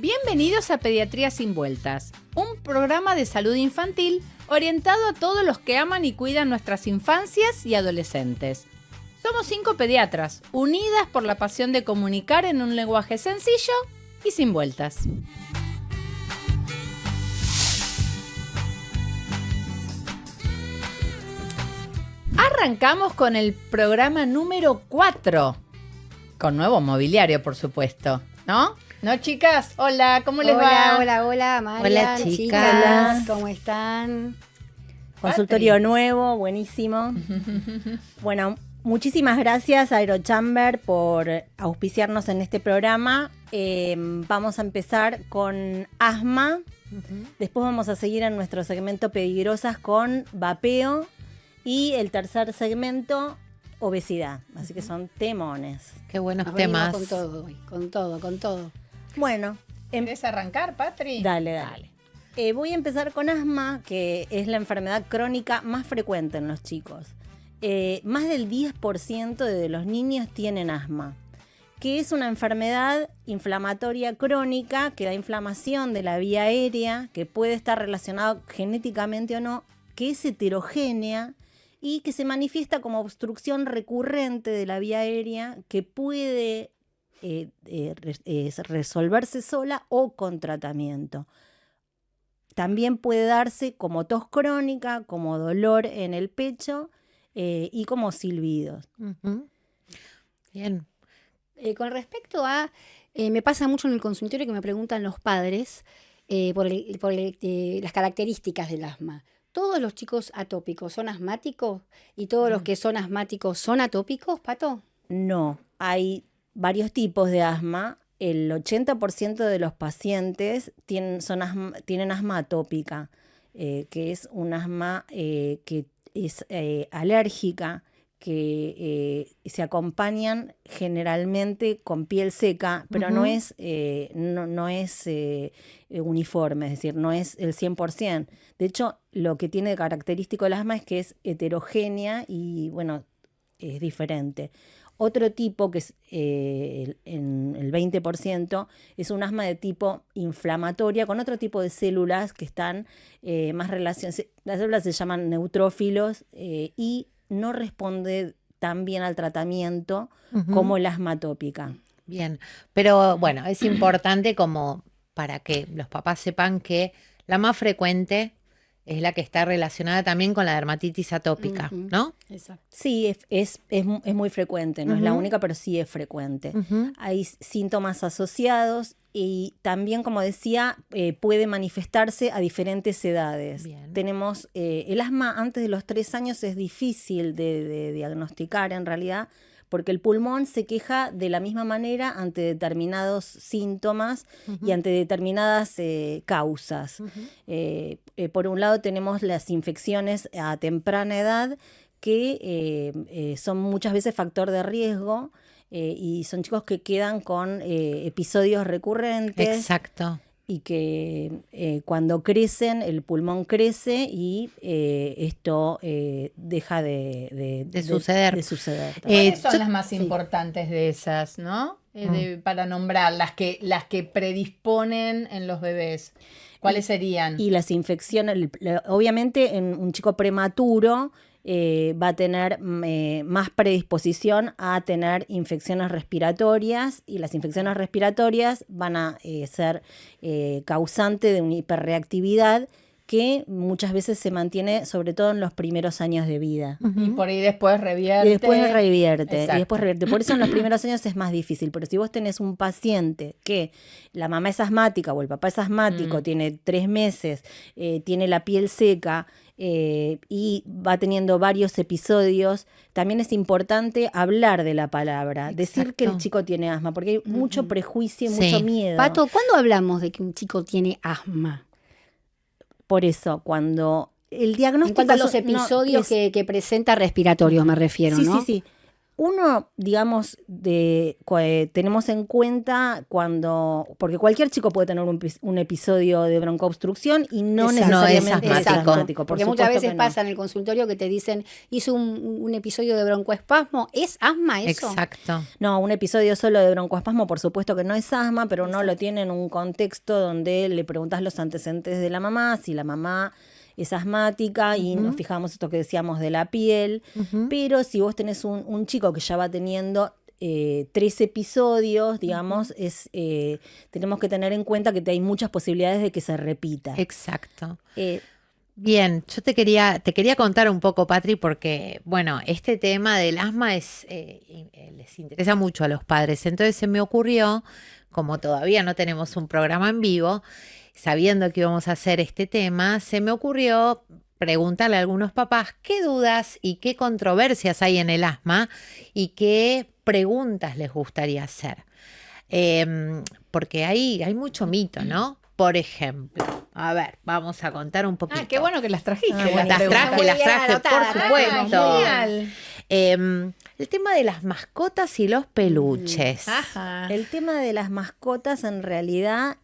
Bienvenidos a Pediatría Sin Vueltas, un programa de salud infantil orientado a todos los que aman y cuidan nuestras infancias y adolescentes. Somos 5 pediatras, unidas por la pasión de comunicar en un lenguaje sencillo y sin vueltas. Arrancamos con el programa número 4, con nuevo mobiliario, por supuesto, ¿no? ¿No, chicas? Hola, ¿cómo les va? Hola, María. Hola, chicas. ¿Cómo están? Consultorio nuevo, buenísimo. Bueno, muchísimas gracias a Aerochamber por auspiciarnos en este programa. Vamos a empezar con asma. Después vamos a seguir en nuestro segmento peligrosas con vapeo. Y el tercer segmento, obesidad. Así que son temones. Qué buenos Nos temas. venimos con todo, con todo. Bueno. ¿Querés arrancar, Patri? Dale. Voy a empezar con asma, que es la enfermedad crónica más frecuente en los chicos. Más del 10% de los niños tienen asma, que es una enfermedad inflamatoria crónica que da inflamación de la vía aérea, que puede estar relacionada genéticamente o no, que es heterogénea y que se manifiesta como obstrucción recurrente de la vía aérea que puede resolverse sola o con tratamiento. También puede darse como tos crónica, como dolor en el pecho y como silbidos. Bien. Con respecto a, me pasa mucho en el consultorio que me preguntan los padres por las características del asma. ¿Todos los chicos atópicos son asmáticos? ¿Y todos los que son asmáticos son atópicos, Pato? No, hay varios tipos de asma. El 80% de los pacientes tienen asma atópica, que es un asma que es alérgica, que se acompañan generalmente con piel seca, pero no es uniforme, es decir, no es el 100%. De hecho, lo que tiene de característico el asma es que es heterogénea y, bueno, es diferente. Otro tipo, que es en el 20%, es un asma de tipo inflamatoria con otro tipo de células que están más relacionadas. Las células se llaman neutrófilos y no responde tan bien al tratamiento como el asma atópica. Bien, pero bueno, es importante como para que los papás sepan que la más frecuente es la que está relacionada también con la dermatitis atópica, ¿no? Exacto. Sí, es muy frecuente, no es la única, pero sí es frecuente. Hay síntomas asociados y también, como decía, puede manifestarse a diferentes edades. Bien. Tenemos el asma antes de los 3 años es difícil de diagnosticar en realidad, porque el pulmón se queja de la misma manera ante determinados síntomas y ante determinadas causas. Por un lado tenemos las infecciones a temprana edad, que son muchas veces factor de riesgo y son chicos que quedan con episodios recurrentes. Exacto. Y que cuando crecen, el pulmón crece y esto deja de suceder. ¿Cuáles son las más importantes de esas, no? Para nombrar, las que predisponen en los bebés. ¿Cuáles serían? Y las infecciones, obviamente en un chico prematuro va a tener más predisposición a tener infecciones respiratorias, y las infecciones respiratorias van a ser causante de una hiperreactividad que muchas veces se mantiene sobre todo en los primeros años de vida. Y por ahí después revierte. Y después revierte. Exacto. Por eso en los primeros años es más difícil. Pero si vos tenés un paciente que la mamá es asmática o el papá es asmático, tiene 3 meses, tiene la piel seca y va teniendo varios episodios, también es importante hablar de la palabra, decir que el chico tiene asma, porque hay mucho prejuicio y mucho miedo. Pato, ¿cuándo hablamos de que un chico tiene asma? Por eso, cuando el diagnóstico... En cuanto a los episodios que presenta respiratorios, me refiero, sí, ¿no? Sí. Uno, digamos, tenemos en cuenta porque cualquier chico puede tener un episodio de broncoobstrucción y no Exacto. necesariamente No es asmático. Porque muchas veces pasa en el consultorio que te dicen, hizo un episodio de broncoespasmo. ¿Es asma eso? Exacto. No, un episodio solo de broncoespasmo, por supuesto que no es asma, pero no lo tiene en un contexto donde le preguntas los antecedentes de la mamá, si la mamá es asmática y nos fijamos esto que decíamos de la piel, pero si vos tenés un chico que ya va teniendo 3 episodios, digamos, tenemos que tener en cuenta que hay muchas posibilidades de que se repita. Exacto. Bien, yo te quería contar un poco, Patri, porque, bueno, este tema del asma les interesa mucho a los padres. Entonces se me ocurrió, como todavía no tenemos un programa en vivo, sabiendo que íbamos a hacer este tema, se me ocurrió preguntarle a algunos papás qué dudas y qué controversias hay en el asma y qué preguntas les gustaría hacer. Porque hay mucho mito, ¿no? Por ejemplo, a ver, vamos a contar un poquito. Qué bueno que las trajiste. Las traje, por supuesto. Genial. El tema de las mascotas y los peluches. Ajá. El tema de las mascotas, en realidad,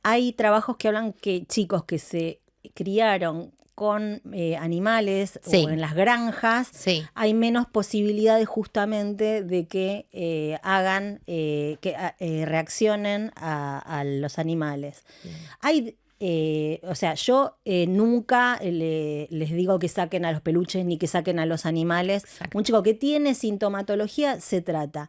hay trabajos que hablan que chicos que se criaron con animales Sí. o en las granjas, Sí. hay menos posibilidades justamente de que reaccionen a los animales. Hay, o sea, yo nunca les digo que saquen a los peluches ni que saquen a los animales. Exacto. Un chico que tiene sintomatología se trata.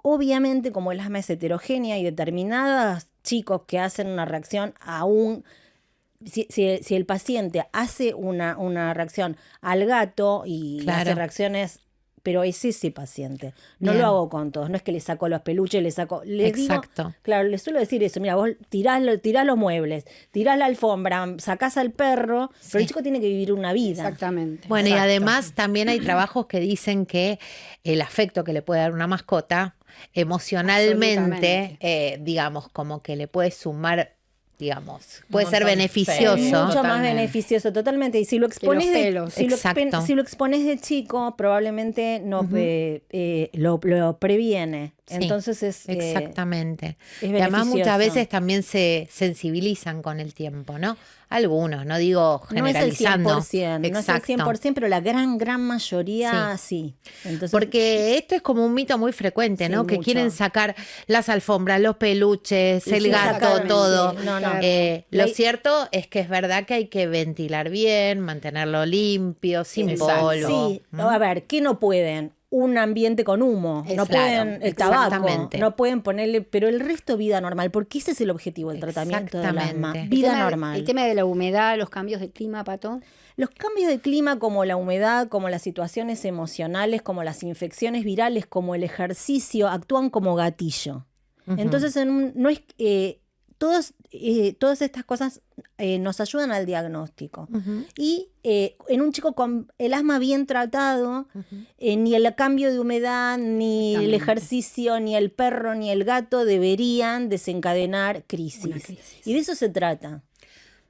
Obviamente, como el asma es heterogénea y determinados chicos que hacen una reacción a si el paciente hace una reacción al gato y Claro. hace reacciones, pero es ese paciente. No Bien. lo hago con todos, no es que le saco los peluches, les digo, Exacto. claro, les suelo decir eso, mira, vos tirás los muebles, tirás la alfombra, sacás al perro, pero el chico tiene que vivir una vida. Exactamente. Bueno, y Exacto. además también hay trabajos que dicen que el afecto que le puede dar una mascota emocionalmente, digamos, como que le puede sumar, digamos, puede ser montón. beneficioso. Sí, Mucho más Totalmente. beneficioso, totalmente. Y si lo expones los pelos. Exacto. si lo expones de chico, probablemente no lo previene. Sí, Entonces Exactamente. es Y además muchas beneficioso. veces también se sensibilizan con el tiempo, ¿no? Algunos, no digo No es el generalizando. 100%, no es el Exacto. 100%, pero la gran mayoría sí. Entonces, Porque esto es como un mito muy frecuente, Sí, ¿no? Que mucho. quieren sacar las alfombras, los peluches, Sí, el sí, gato, sacaron, todo. sí. No, no. Lo cierto es que es verdad que hay que ventilar bien, mantenerlo limpio, sin Exacto. polvo. sí, a ver, ¿qué no pueden? Un ambiente con humo, no Claro, pueden el tabaco, exactamente. no pueden ponerle, pero el resto vida normal, porque ese es el objetivo del tratamiento del asma, Exactamente. vida normal. El tema de la humedad, los cambios de clima, Pato. Los cambios de clima como la humedad, como las situaciones emocionales, como las infecciones virales, como el ejercicio, actúan como gatillo. Entonces, no es todas estas cosas nos ayudan al diagnóstico. Y en un chico con el asma bien tratado, ni el cambio de humedad, ni el ejercicio, ni el perro, ni el gato deberían desencadenar crisis. Y de eso se trata.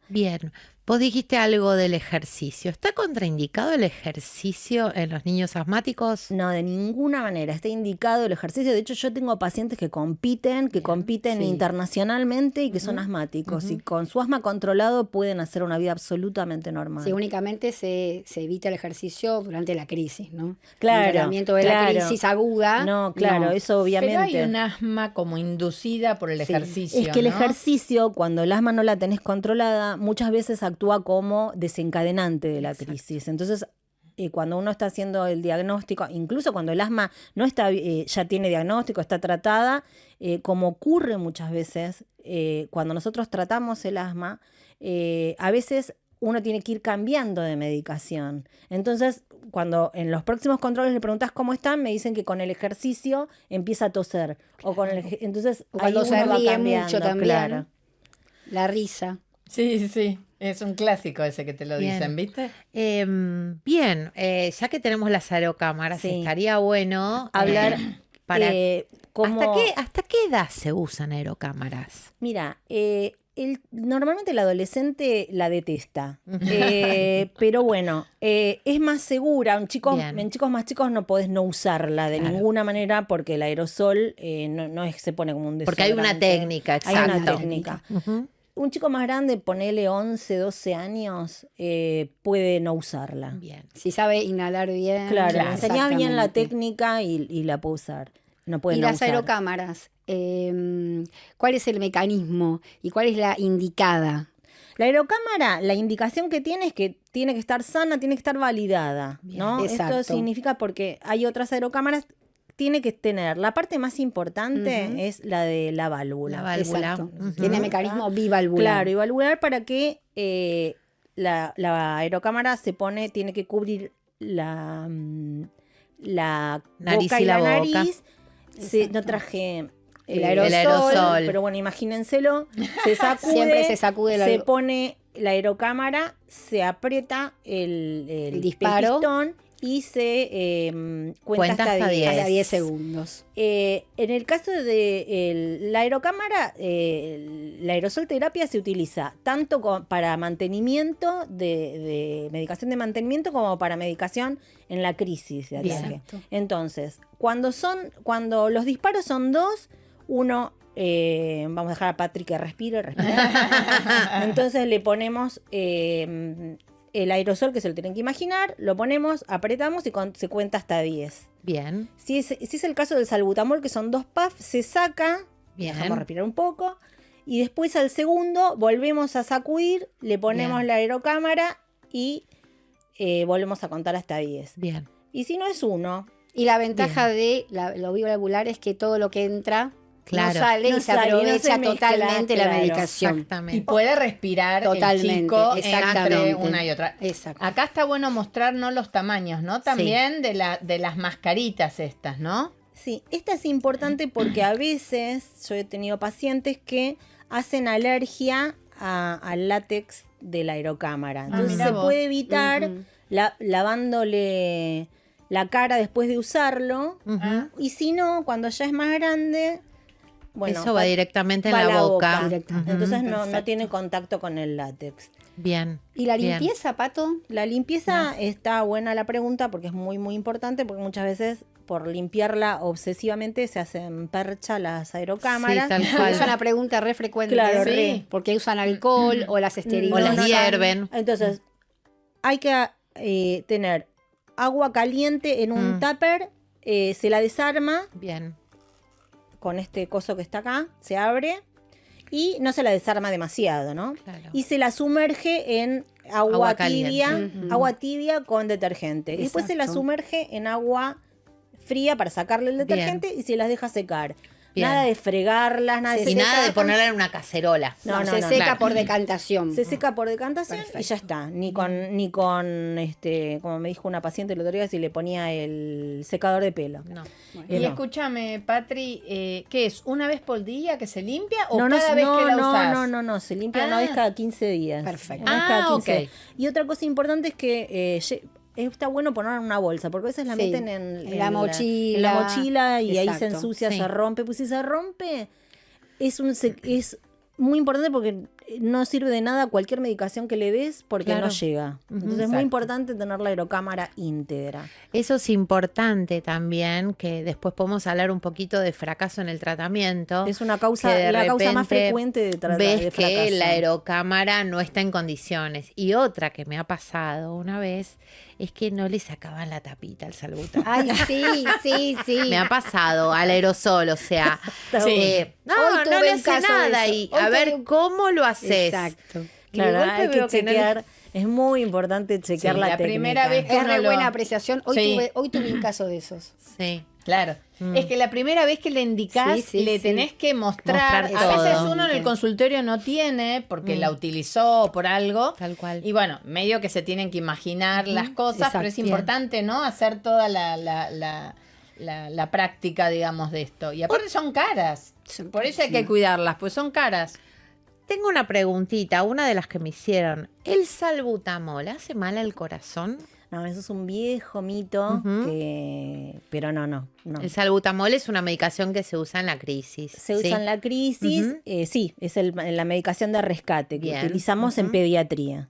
Bien, vos dijiste algo del ejercicio. ¿Está contraindicado el ejercicio en los niños asmáticos? No, de ninguna manera. Está indicado el ejercicio. De hecho, yo tengo pacientes que compiten sí. internacionalmente y que son asmáticos. Y con su asma controlado pueden hacer una vida absolutamente normal. Sí, únicamente se evita el ejercicio durante la crisis, ¿no? Claro, El tratamiento de claro. la crisis aguda. No, claro, no. eso obviamente. Pero hay un asma como inducida por el ejercicio. Es que el ¿no? ejercicio, cuando el asma no la tenés controlada, muchas veces actúa como desencadenante de la crisis. Entonces, cuando uno está haciendo el diagnóstico, incluso cuando el asma no está ya tiene diagnóstico, está tratada, como ocurre muchas veces, cuando nosotros tratamos el asma, a veces uno tiene que ir cambiando de medicación. Entonces, cuando en los próximos controles le preguntas cómo están, me dicen que con el ejercicio empieza a toser. O con entonces, O cuando ahí se uno va ríe cambiando, mucho también. claro. La risa. Sí, sí. Es un clásico ese que te lo Bien. dicen, ¿viste? Bien, ya que tenemos las aerocámaras, Sí. estaría bueno Hablar para cómo... ¿Hasta qué edad se usan aerocámaras? Mira, Normalmente el adolescente la detesta, pero bueno, es más segura. En chicos más chicos no podés no usarla de ninguna manera porque el aerosol no es que se pone como un desodorante. Porque hay una técnica, exacto. Hay una técnica. Un chico más grande, ponele 11, 12 años, puede no usarla. Bien. Si sabe inhalar bien. Claro, le enseñás bien la exactamente. técnica y la puede usar. No puede Y no las usar. aerocámaras, ¿cuál es el mecanismo y cuál es la indicada? La aerocámara, la indicación que tiene es que tiene que estar sana, tiene que estar validada, ¿no? Exacto. Esto significa porque hay otras aerocámaras, tiene que tener, la parte más importante es la de la válvula. La válvula. Exacto. Ujú. Tiene mecanismo bivalvular. Claro, y valvular para que la aerocámara tiene que cubrir la Nariz boca y y la la boca. nariz. No traje El aerosol. pero bueno, imagínenselo, se sacude, Siempre se sacude se pone la aerocámara, se aprieta el disparo. pistón y se cuenta hasta 10. Hasta 10 segundos. En el caso de la aerocámara, la aerosol terapia se utiliza tanto para mantenimiento de medicación de mantenimiento como para medicación en la crisis de ataque. Exacto. Entonces, cuando los disparos son 2, uno, vamos a dejar a Patrick que respire. Entonces le ponemos el aerosol, que se lo tienen que imaginar, lo ponemos, apretamos y se cuenta hasta 10. Bien. Si es el caso del salbutamol, que son 2 puffs, se saca, Bien. dejamos respirar un poco, y después al segundo volvemos a sacudir, le ponemos Bien. la aerocámara y volvemos a contar hasta 10. Bien. Y si no es 1, Y la ventaja de lo bivalvular es que todo lo que entra Claro. no sale No y se sale, no aprovecha se mezcla, totalmente la claro. medicación. Y Exactamente. puede respirar Totalmente, el chico exactamente. entre una y otra. Exacto. Acá está bueno mostrarnos los tamaños, ¿no? También de las mascaritas estas, ¿no? sí, esta es importante porque a veces yo he tenido pacientes que hacen alergia al látex de la aerocámara. Entonces mira se vos. puede evitar Ujú. lavándole la cara después de usarlo. Ujú. Y si no, cuando ya es más grande, bueno, Eso va directamente en va a la boca. Directamente. Entonces no Perfecto. tiene contacto con el látex. Bien. ¿Y la Bien. limpieza, Pato? La limpieza está buena la pregunta porque es muy, muy importante, porque muchas veces por limpiarla obsesivamente se hacen percha las aerocámaras. Sí, tal cual. Es una pregunta re frecuente. Claro, Sí. re. Porque usan alcohol o las O esterilizan. las hierven. Entonces, hay que tener agua caliente en un tupper, se la desarma Bien. con este coso que está acá, se abre y no se la desarma demasiado, ¿no? Claro. Y se la sumerge en agua Agua tibia, caliente. Ujú. agua tibia con detergente. Y después se la Exacto. sumerge en agua fría para sacarle el detergente y se las deja secar. Bien. Nada de fregarlas, nada de Y nada de ponerla en una cacerola. No, se seca claro. por decantación. Se seca por decantación y Perfecto. ya está. Ni con como me dijo una paciente el otro día, si le ponía el secador de pelo. No. Y no. escúchame, Patri, ¿qué es? ¿Una vez por día que se limpia o No, cada vez que la usás? no, se limpia una Ah. vez cada 15 días. Perfecto. Una vez cada Ah, 15 ok. días. Y otra cosa importante es que está bueno ponerla en una bolsa, porque a veces la Sí, meten en la mochila. en la mochila y ahí se Exacto. ensucia, Sí. se rompe. Pues si se rompe, es muy importante porque no sirve de nada cualquier medicación que le des porque Claro. no llega. Entonces es Exacto. muy importante tener la aerocámara íntegra. Eso es importante también, que después podemos hablar un poquito de fracaso en el tratamiento. Es una causa, que de la causa más repente frecuente de ves de que fracaso. la aerocámara no está en condiciones. Y otra que me ha pasado una vez es que no le sacaban la tapita al salbutamol. Ay, sí. Me ha pasado al aerosol, o sea, Hoy no tuve le un hace caso de nada eso. y Hoy a tuve ver un- cómo lo haces. Exacto. Y de Claro, golpe hay que veo que no le- chequear. Es muy importante chequear Sí, la la técnica. primera vez que Es uno re lo- buena apreciación. Hoy, Sí. hoy tuve un caso de esos. Sí. Claro. Es que la primera vez que le indicás, Sí, sí, le sí. tenés que mostrar. Mostrar A veces todo. uno en el consultorio no tiene porque la utilizó por algo. Tal cual. Y bueno, medio que se tienen que imaginar las cosas, pero es Exacto. importante, ¿no? Hacer toda la práctica, digamos, de esto. Y aparte son caras. Son Por eso hay que cuidarlas, pues son caras. Tengo una preguntita, una de las que me hicieron. ¿El salbutamol hace mal al corazón? No, eso es un viejo mito, Ujú. pero no. El salbutamol es una medicación que se usa en la crisis. Se ¿sí? usa en la crisis, Ujú. sí, es la medicación de rescate que Bien, utilizamos en ujú. pediatría.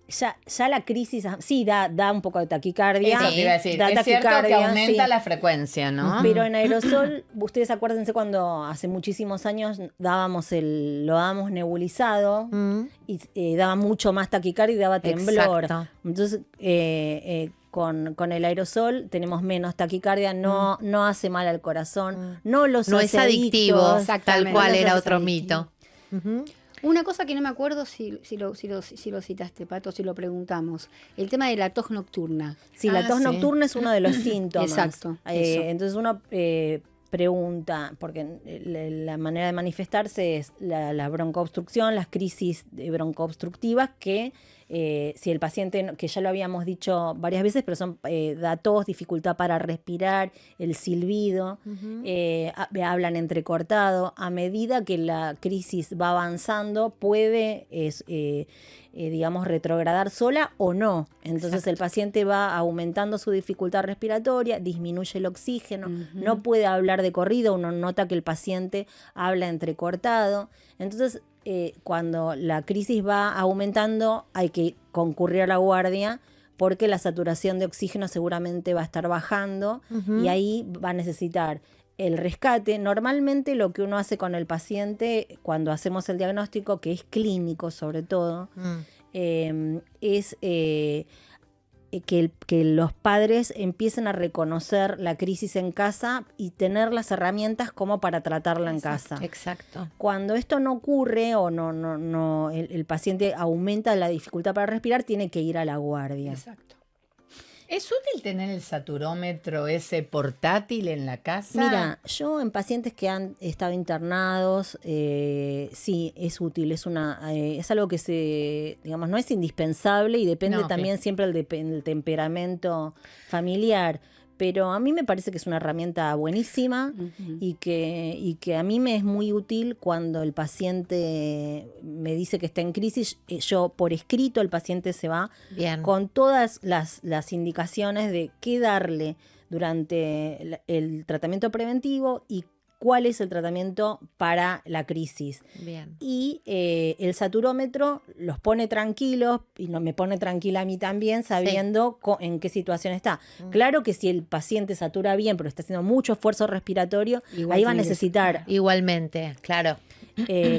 Ya la crisis, sí, da un poco de taquicardia. Eso te iba a decir. Da Es cierto que taquicardia, aumenta sí. la frecuencia, ¿no? Pero en aerosol, ustedes acuérdense cuando hace muchísimos años lo dábamos nebulizado Mm. y daba mucho más taquicardia y daba temblor. Exacto. Entonces, con el aerosol tenemos menos taquicardia, no hace mal al corazón, no los No hace es adictivo, adictos, Exactamente. tal cual No era es otro adictivo. mito. Ujú. Una cosa que no me acuerdo si lo citaste, Pato, si lo preguntamos. El tema de la tos nocturna. Sí, la tos sí. nocturna es uno de los síntomas. Exacto, eso. Entonces uno pregunta, porque la manera de manifestarse es la broncoobstrucción, las crisis broncoobstructivas que si el paciente, que ya lo habíamos dicho varias veces, pero son da tos, dificultad para respirar, el silbido, hablan entrecortado. A medida que la crisis va avanzando, puede digamos, retrogradar sola o no. Entonces el paciente va aumentando su dificultad respiratoria, disminuye el oxígeno, no puede hablar de corrido, uno nota que el paciente habla entrecortado. Entonces, cuando la crisis va aumentando, hay que concurrir a la guardia porque la saturación de oxígeno seguramente va a estar bajando y ahí va a necesitar el rescate. Normalmente lo que uno hace con el paciente cuando hacemos el diagnóstico, que es clínico sobre todo, es que los padres empiecen a reconocer la crisis en casa y tener las herramientas como para tratarla en casa. Exacto. Cuando esto no ocurre o el paciente aumenta la dificultad para respirar, tiene que ir a la guardia. Exacto. ¿Es útil tener el saturómetro ese portátil en la casa? Mira, yo en pacientes que han estado internados, sí, es útil, es algo que digamos, no es indispensable y depende No, también siempre del temperamento familiar. Pero a mí me parece que es una herramienta buenísima y que a mí me es muy útil cuando el paciente me dice que está en crisis. Yo por escrito el paciente se va Bien. con todas las indicaciones de qué darle durante el tratamiento preventivo y cuál es el tratamiento para la crisis. Bien. Y el saturómetro los pone tranquilos y me pone tranquila a mí también sabiendo en qué situación está. Claro que si el paciente satura bien pero está haciendo mucho esfuerzo respiratorio, Igual ahí va a tiene que necesitar Igualmente, claro.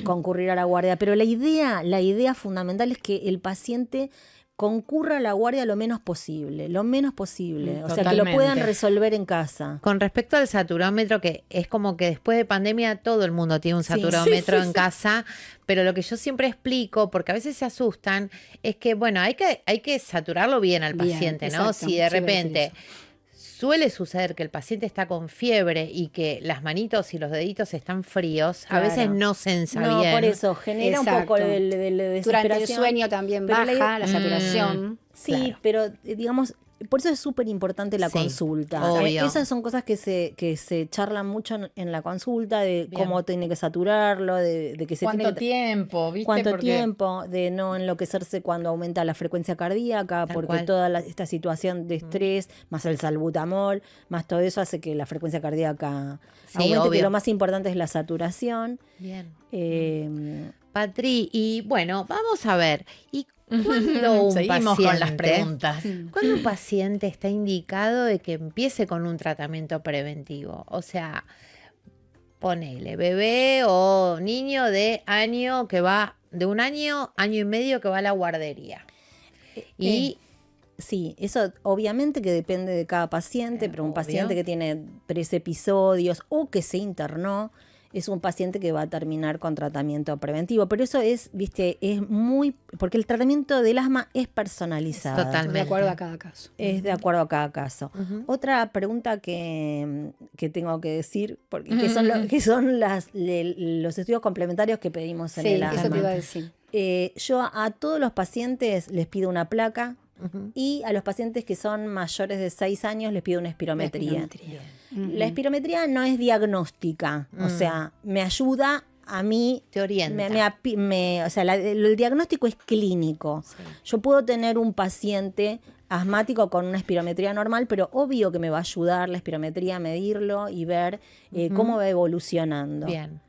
concurrir a la guardia. Pero la idea fundamental es que el paciente concurra a la guardia lo menos posible. O sea, que lo puedan Totalmente. resolver en casa. Con respecto al saturómetro, que es como que después de pandemia todo el mundo tiene un Sí. saturómetro en casa, pero lo que yo siempre explico, porque a veces se asustan, es que, bueno, hay que saturarlo bien al Bien, paciente, ¿no? exacto, Si de sí iba a decir repente eso. suele suceder que el paciente está con fiebre y que las manitos y los deditos están fríos, a Claro. veces no sensa No, bien. por eso genera un Exacto. poco de desesperación. Durante el sueño también Pero baja la saturación. Sí, Claro. pero digamos, por eso es súper importante la Sí, consulta. obvio. Esas son cosas que se charlan mucho en la consulta, de Bien. cómo tiene que saturarlo, de que se ¿Cuánto tiene que... tiempo? ¿Viste? ¿Cuánto Porque tiempo? De no enloquecerse cuando aumenta la frecuencia cardíaca, Tal porque cual. toda esta situación de estrés, más el salbutamol, más todo eso hace que la frecuencia cardíaca Sí, aumente, que obvio. lo más importante es la saturación. Bien. Eh, Patri, y bueno, vamos a ver. ¿Y cuándo un seguimos con las paciente- preguntas. ¿Cuándo un paciente está indicado de que empiece con un tratamiento preventivo? O sea, ponele bebé o niño de un año y medio que va a la guardería. Y Sí, eso obviamente que depende de cada paciente, pero un obvio. paciente que tiene 3 episodios o que se internó es un paciente que va a terminar con tratamiento preventivo. Pero eso es, viste, es muy... Porque el tratamiento del asma es personalizado. Totalmente. De acuerdo a cada caso. Es de acuerdo a cada caso. Ujú. Otra pregunta que tengo que decir, porque que son los estudios complementarios que pedimos en Sí, el eso asma. te iba a decir. Yo a todos los pacientes les pido una placa Ujú. y a los pacientes que son mayores de 6 años les pido una espirometría. Espirometría. La espirometría no es diagnóstica, o sea, me ayuda a mí Te orienta. o sea, el diagnóstico es clínico. Sí. Yo puedo tener un paciente asmático con una espirometría normal, pero obvio que me va a ayudar la espirometría a medirlo y ver cómo va evolucionando. Bien.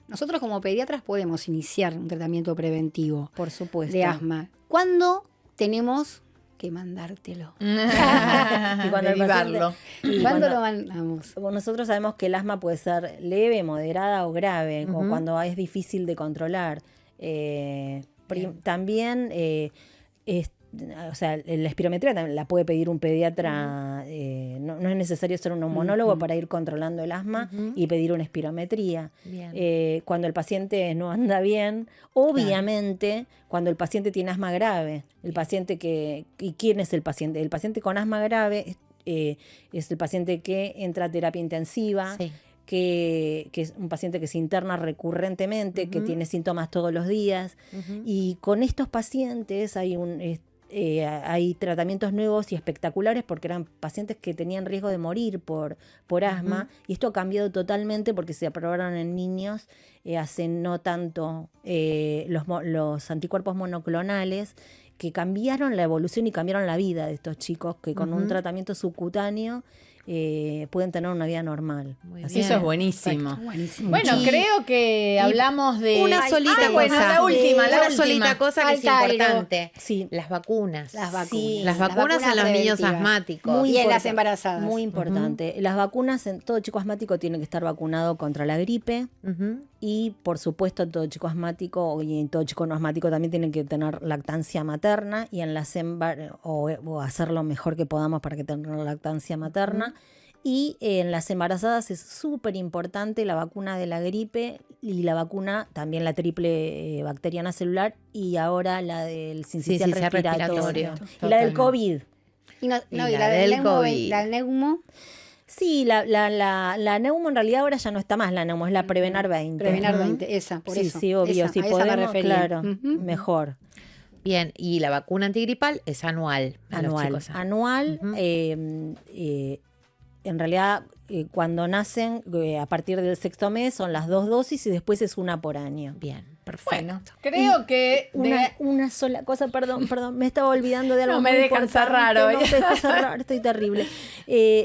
Nosotros como pediatras podemos iniciar un tratamiento preventivo Por supuesto. de asma. ¿Cuándo tenemos que mandártelo? Y cuando el Derivarlo. y ¿Cuándo cuando- lo mandamos? Nosotros sabemos que el asma puede ser leve, moderada o grave, o cuando es difícil de controlar. También, o sea, la espirometría también la puede pedir un pediatra. No es necesario ser un neumonólogo para ir controlando el asma y pedir una espirometría. Bien. Cuando el paciente no anda bien, obviamente cuando el paciente tiene asma grave, el paciente ¿y quién es el paciente? El paciente con asma grave es el paciente que entra a terapia intensiva, Sí. que es un paciente que se interna recurrentemente, que tiene síntomas todos los días. Y con estos pacientes hay tratamientos nuevos y espectaculares porque eran pacientes que tenían riesgo de morir por asma, y esto ha cambiado totalmente porque se aprobaron en niños hace no tanto los anticuerpos monoclonales, que cambiaron la evolución y cambiaron la vida de estos chicos que con un tratamiento subcutáneo pueden tener una vida normal. Muy Así bien. Eso es buenísimo. Buenísimo. Bueno, Y- creo que hablamos de... Una solita bueno, cosa. la última, la Una última. solita cosa que es Falta algo. importante. Sí. Las vacunas. Las vacunas. Sí, Las vacunas en los niños preventivas. asmáticos. Y en las importante, embarazadas. Muy importante. Las vacunas, todo chico asmático tiene que estar vacunado contra la gripe. Ujú. Y por supuesto todo chico asmático y todo chico no asmático también tiene que tener lactancia materna y en las o hacer lo mejor que podamos para que tengan lactancia materna. Y en las embarazadas es súper importante la vacuna de la gripe y la vacuna, también la triple bacteriana celular y ahora la del sincicial Sincicial respiratorio. respiratorio. Y la del Totalmente. COVID. Y, Y la del COVID. La neumo, Sí, la neumo en realidad ahora ya no está más, la neumo es la Prevenar 20. Prevenar Ujú. 20, esa, por sí, eso. sí, obvio, esa, si a esa me podemos, refería. claro, Ujú. mejor. Bien, y la vacuna antigripal es anual. A los Anual. chicos. Anual, Ujú. en realidad, cuando nacen, a partir del 6º mes, son las 2 dosis y después es una por año. Bien, perfecto. Bueno, creo que... Una sola cosa, perdón, me estaba olvidando de algo. No me muy dejan importante, cerrar hoy. No te dejo cerrar, estoy terrible.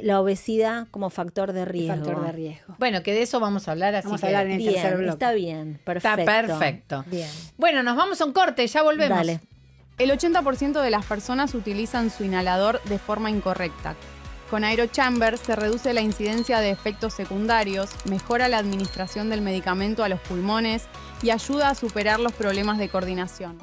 La obesidad como factor de riesgo. Factor de riesgo. Bueno, que de eso vamos a hablar, así Vamos que a hablar en el Bien, tercer bloque. está bien, está perfecto. perfecto. Bien. Bueno, nos vamos a un corte, ya volvemos. Dale. El 80% de las personas utilizan su inhalador de forma incorrecta. Con AeroChamber se reduce la incidencia de efectos secundarios, mejora la administración del medicamento a los pulmones y ayuda a superar los problemas de coordinación.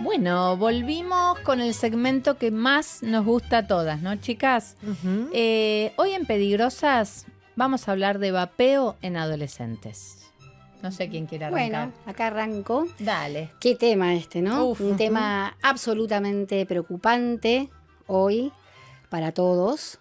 Bueno, volvimos con el segmento que más nos gusta a todas, ¿no, chicas? Ujú. Hoy en Peligrosas vamos a hablar de vapeo en adolescentes. No sé quién quiere arrancar. Bueno, acá arranco. Dale. Qué tema este, ¿no? Uf, Un ujú. tema absolutamente preocupante hoy para todos.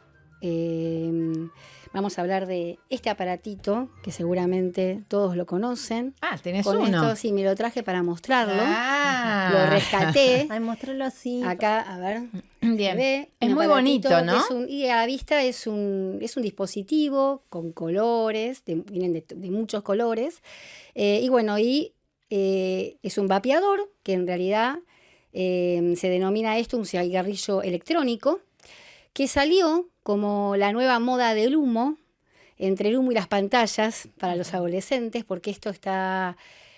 Vamos a hablar de este aparatito que seguramente todos lo conocen. Ah, tenés Con uno. esto sí me lo traje para mostrarlo. Ah. Lo rescaté. Ay, mostrarlo así. Acá, a ver. Bien. se ve, Es un muy aparatito bonito, ¿no? que y a la vista es un dispositivo con colores, vienen de muchos colores. Y bueno, es un vapeador que en realidad se denomina esto un cigarrillo electrónico, que salió como la nueva moda del humo, entre el humo y las pantallas para los adolescentes, porque esto está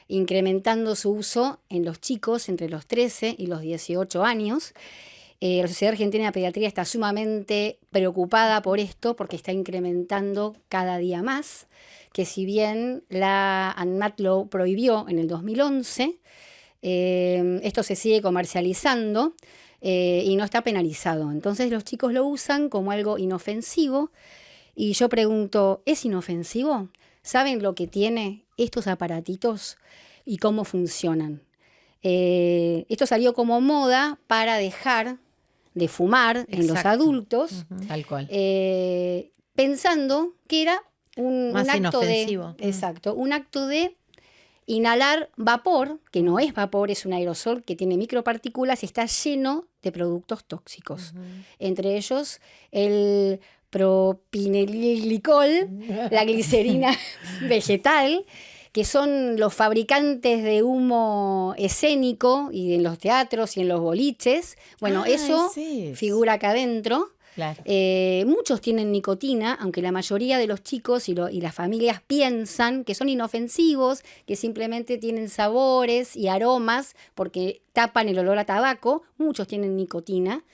incrementando su uso en los chicos entre los 13 y los 18 años. La Sociedad Argentina de Pediatría está sumamente preocupada por esto, porque está incrementando cada día más, que si bien la ANMAT lo prohibió en el 2011, esto se sigue comercializando y no está penalizado. Entonces los chicos lo usan como algo inofensivo y yo pregunto, ¿es inofensivo? ¿Saben lo que tiene estos aparatitos y cómo funcionan? Esto salió como moda para dejar de fumar en los Exacto. adultos, Ujú. Tal cual. pensando que era un Más acto inofensivo. exacto, un acto de inhalar vapor, que no es vapor, es un aerosol que tiene micropartículas y está lleno de productos tóxicos. Entre ellos el propinilglicol, la glicerina vegetal, que son los fabricantes de humo escénico y en los teatros y en los boliches. Bueno, eso figura acá adentro. Claro. Muchos tienen nicotina, aunque la mayoría de los chicos y las familias piensan que son inofensivos, que simplemente tienen sabores y aromas porque tapan el olor a tabaco. Muchos tienen nicotina.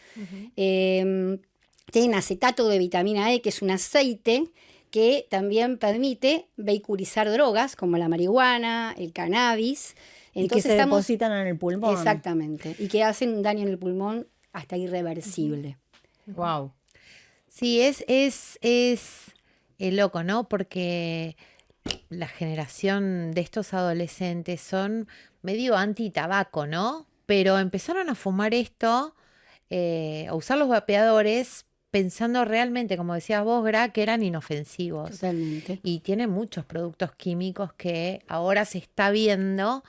Tienen acetato de vitamina E, que es un aceite que también permite vehiculizar drogas como la marihuana, el cannabis. Entonces, y que se depositan en el pulmón. Exactamente. Y que hacen un daño en el pulmón hasta irreversible. Wow. Sí, es loco, ¿no? Porque la generación de estos adolescentes son medio anti-tabaco, ¿no? Pero empezaron a fumar esto, a usar los vapeadores, pensando realmente, como decías vos, Gra, que eran inofensivos. Totalmente. Y tiene muchos productos químicos que ahora se está viendo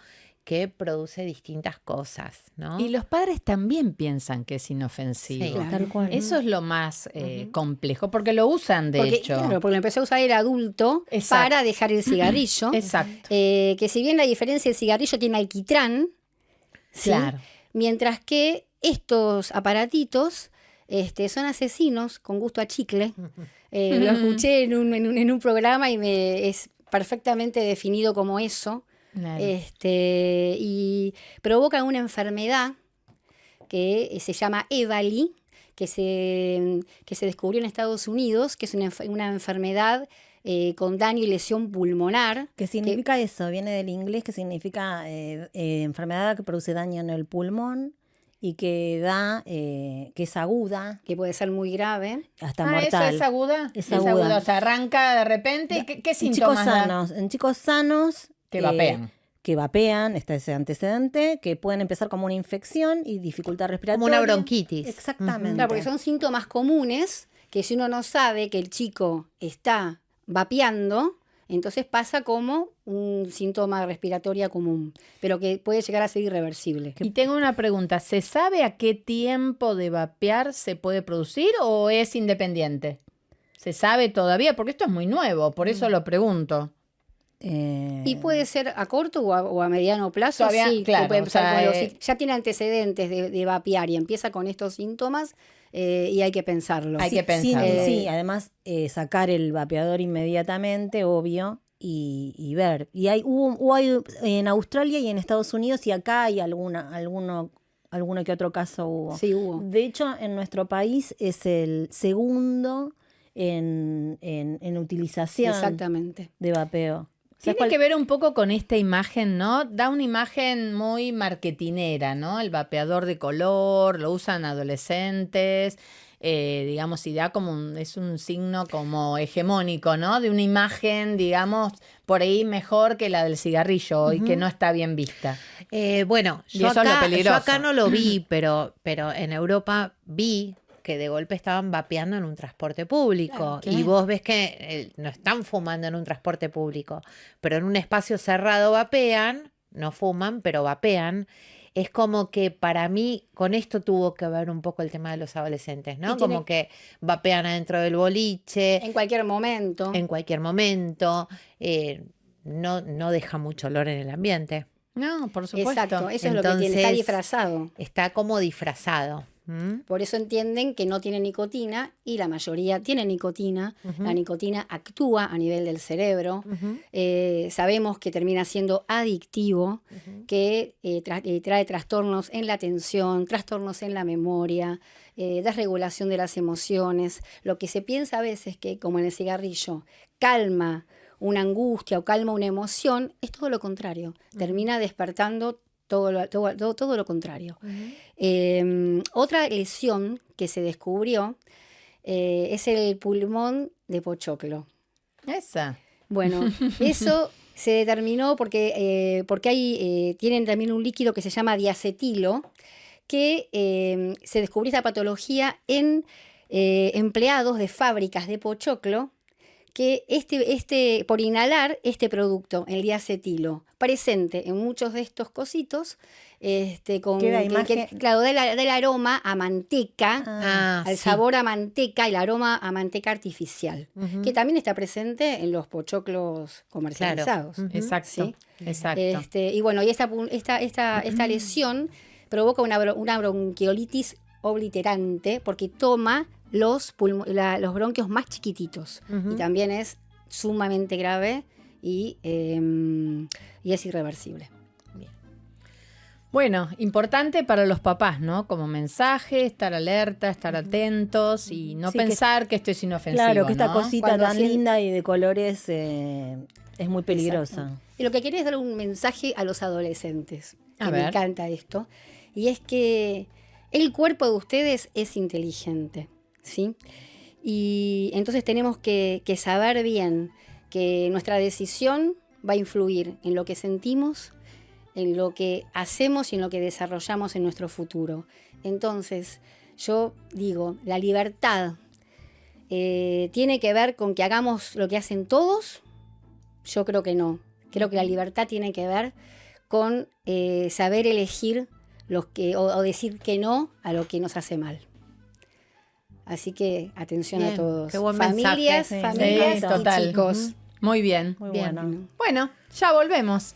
que produce distintas cosas, ¿no? Y los padres también piensan que es inofensivo. Sí, Claro. Tal cual. Eso es lo más complejo, porque lo usan, de hecho. Claro, porque lo empezó a usar el adulto Exacto. para dejar el cigarrillo. Exacto. Que si bien la diferencia del cigarrillo tiene alquitrán, ¿sí? Claro. Mientras que estos aparatitos son asesinos con gusto a chicle. Lo escuché en un programa y es perfectamente definido como eso. Claro. Y provocan una enfermedad que se llama EVALI, que se descubrió en Estados Unidos, que es una enfermedad con daño y lesión pulmonar. ¿Qué significa eso? Viene del inglés, que significa enfermedad que produce daño en el pulmón y que que es aguda, Que puede ser muy grave. hasta ¿Eso mortal. es aguda? Es aguda. O sea, arranca de repente. ¿Qué En síntomas chicos da? sanos, en chicos sanos Que vapean. que vapean, está ese antecedente, que pueden empezar como una infección y dificultad respiratoria. Como una bronquitis. Exactamente. Claro, porque son síntomas comunes que si uno no sabe que el chico está vapeando, entonces pasa como un síntoma respiratorio común, pero que puede llegar a ser irreversible. Y tengo una pregunta. ¿Se sabe a qué tiempo de vapear se puede producir o es independiente? ¿Se sabe todavía? Porque esto es muy nuevo, por eso lo pregunto. Y puede ser a corto o a mediano plazo, Todavía, sí, claro, que puede empezar o sea, si ya tiene antecedentes de vapear y empieza con estos síntomas, y hay que pensarlo. Hay que pensar. Sí, además sacar el vapeador inmediatamente, obvio, y ver. Y hay en Australia y en Estados Unidos y acá hay alguno que otro caso hubo. Sí, hubo. De hecho, en nuestro país es el segundo en utilización Exactamente. de vapeo. Tiene que ver un poco con esta imagen, ¿no? Da una imagen muy marketinera, ¿no? El vapeador de color, lo usan adolescentes, digamos, y da como es un signo como hegemónico, ¿no? De una imagen, digamos, por ahí mejor que la del cigarrillo y que no está bien vista. Bueno, Y yo eso es lo acá peligroso. no lo vi, pero en Europa vi que de golpe estaban vapeando en un transporte público. Claro. Y vos ves que no están fumando en un transporte público, pero en un espacio cerrado vapean, no fuman, pero vapean. Es como que para mí con esto tuvo que ver un poco el tema de los adolescentes, ¿no? Y tiene- Como que vapean adentro del boliche, En cualquier momento. en cualquier momento, no deja mucho olor en el ambiente. No, por supuesto. Exacto, eso es lo que tiene, está Entonces- disfrazado. Está como disfrazado. ¿Mm? Por eso entienden que no tiene nicotina y la mayoría tiene nicotina. La nicotina actúa a nivel del cerebro. Sabemos que termina siendo adictivo, que trae trastornos en la atención, trastornos en la memoria, desregulación de las emociones. Lo que se piensa a veces que, como en el cigarrillo, calma una angustia o calma una emoción, es todo lo contrario. Termina despertando todo lo contrario. Otra lesión que se descubrió es el pulmón de pochoclo. Esa. Bueno, eso se determinó porque tienen también un líquido que se llama diacetilo, que se descubrió esta patología en empleados de fábricas de pochoclo que por inhalar este producto, el diacetilo, presente en muchos de estos cositos, Queda imagen. claro, del aroma a manteca, al sí. sabor a manteca, el aroma a manteca artificial, Ujú. que también está presente en los pochoclos comercializados. Ujú. Exacto, ¿sí? exacto. Y bueno, y esta lesión provoca una bronquiolitis obliterante porque toma los bronquios más chiquititos. Ujú. Y también es sumamente grave y es irreversible. Bueno, importante para los papás, ¿no? Como mensaje, estar alerta, estar atentos y no Sí, que- pensar que esto es inofensivo, Claro, que esta ¿no? cosita Cuando tan linda y de colores es muy peligrosa. Exacto. Y lo que quería es dar un mensaje a los adolescentes, A que ver. me encanta esto, y es que el cuerpo de ustedes es inteligente, ¿sí? Y entonces tenemos que saber bien que nuestra decisión va a influir en lo que sentimos, en lo que hacemos y en lo que desarrollamos en nuestro futuro. Entonces, yo digo, la libertad tiene que ver con que hagamos lo que hacen todos. Yo creo que no. Creo que la libertad tiene que ver con saber elegir o decir que no a lo que nos hace mal. Así que atención Bien, a todos. qué buen Familias, mensaje, sí. familias Sí, y total. chicos. Muy bien. Muy Bien. bueno. Bueno, ya volvemos.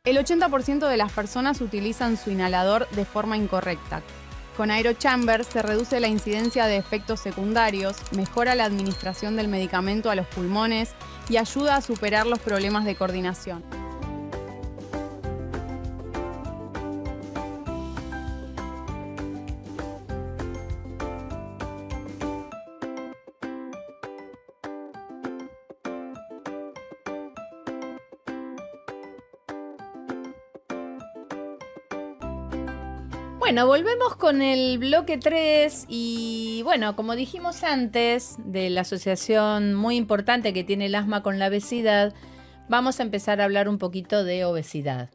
El 80% de las personas utilizan su inhalador de forma incorrecta. Con AeroChamber se reduce la incidencia de efectos secundarios, mejora la administración del medicamento a los pulmones y ayuda a superar los problemas de coordinación. Bueno, volvemos con el bloque 3 y bueno, como dijimos antes, de la asociación muy importante que tiene el asma con la obesidad, vamos a empezar a hablar un poquito de obesidad.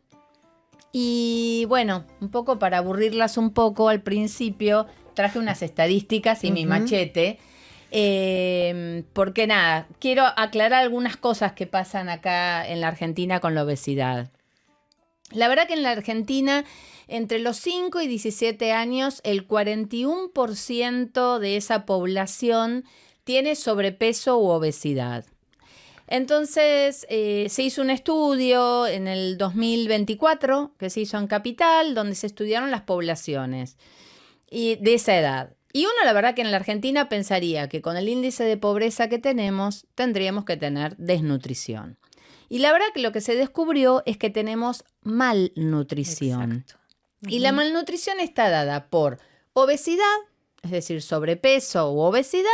Y bueno, un poco para aburrirlas un poco, al principio traje unas estadísticas y mi machete, porque nada, quiero aclarar algunas cosas que pasan acá en la Argentina con la obesidad. La verdad que en la Argentina, entre los 5 y 17 años, el 41% de esa población tiene sobrepeso u obesidad. Entonces, se hizo un estudio en el 2024, que se hizo en Capital, donde se estudiaron las poblaciones y de esa edad. Y uno, la verdad que en la Argentina pensaría que con el índice de pobreza que tenemos, tendríamos que tener desnutrición. Y la verdad que lo que se descubrió es que tenemos malnutrición. Exacto. Y la malnutrición está dada por obesidad, es decir, sobrepeso u obesidad,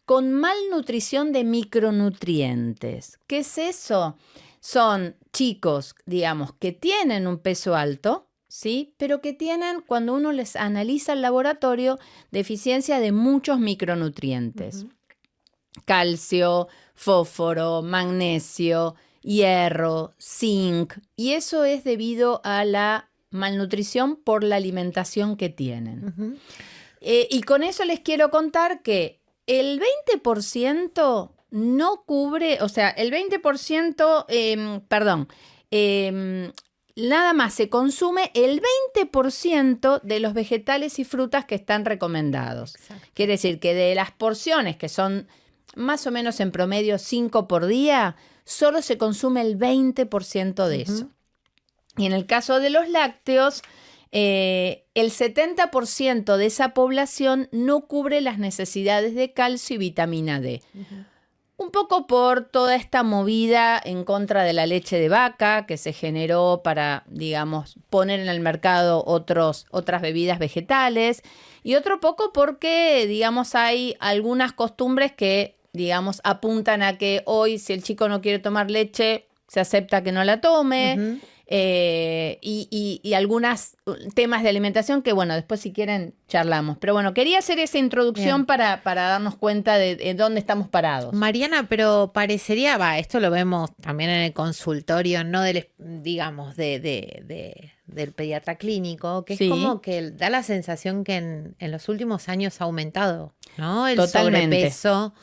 con malnutrición de micronutrientes. ¿Qué es eso? Son chicos, digamos, que tienen un peso alto, ¿sí? Pero que tienen, cuando uno les analiza el laboratorio, deficiencia de muchos micronutrientes. Calcio, fósforo, magnesio, hierro, zinc, y eso es debido a la malnutrición por la alimentación que tienen. Ujú. Y con eso les quiero contar que el 20% no cubre, o sea, el 20%, nada más se consume el 20% de los vegetales y frutas que están recomendados. Exacto. Quiere decir que de las porciones, que son más o menos en promedio 5 por día, solo se consume el 20% de eso. Y en el caso de los lácteos, el 70% de esa población no cubre las necesidades de calcio y vitamina D. Un poco por toda esta movida en contra de la leche de vaca que se generó para, digamos, poner en el mercado otras bebidas vegetales. Y otro poco porque, digamos, hay algunas costumbres que, digamos, apuntan a que hoy si el chico no quiere tomar leche, se acepta que no la tome. Ujú. Y algunos temas de alimentación que, bueno, después si quieren charlamos. Pero bueno, quería hacer esa introducción para darnos cuenta de dónde estamos parados. Mariana, pero parecería, esto lo vemos también en el consultorio, no digamos, del pediatra clínico, que Sí. es como que da la sensación que en los últimos años ha aumentado, ¿no? El Totalmente. sobrepeso.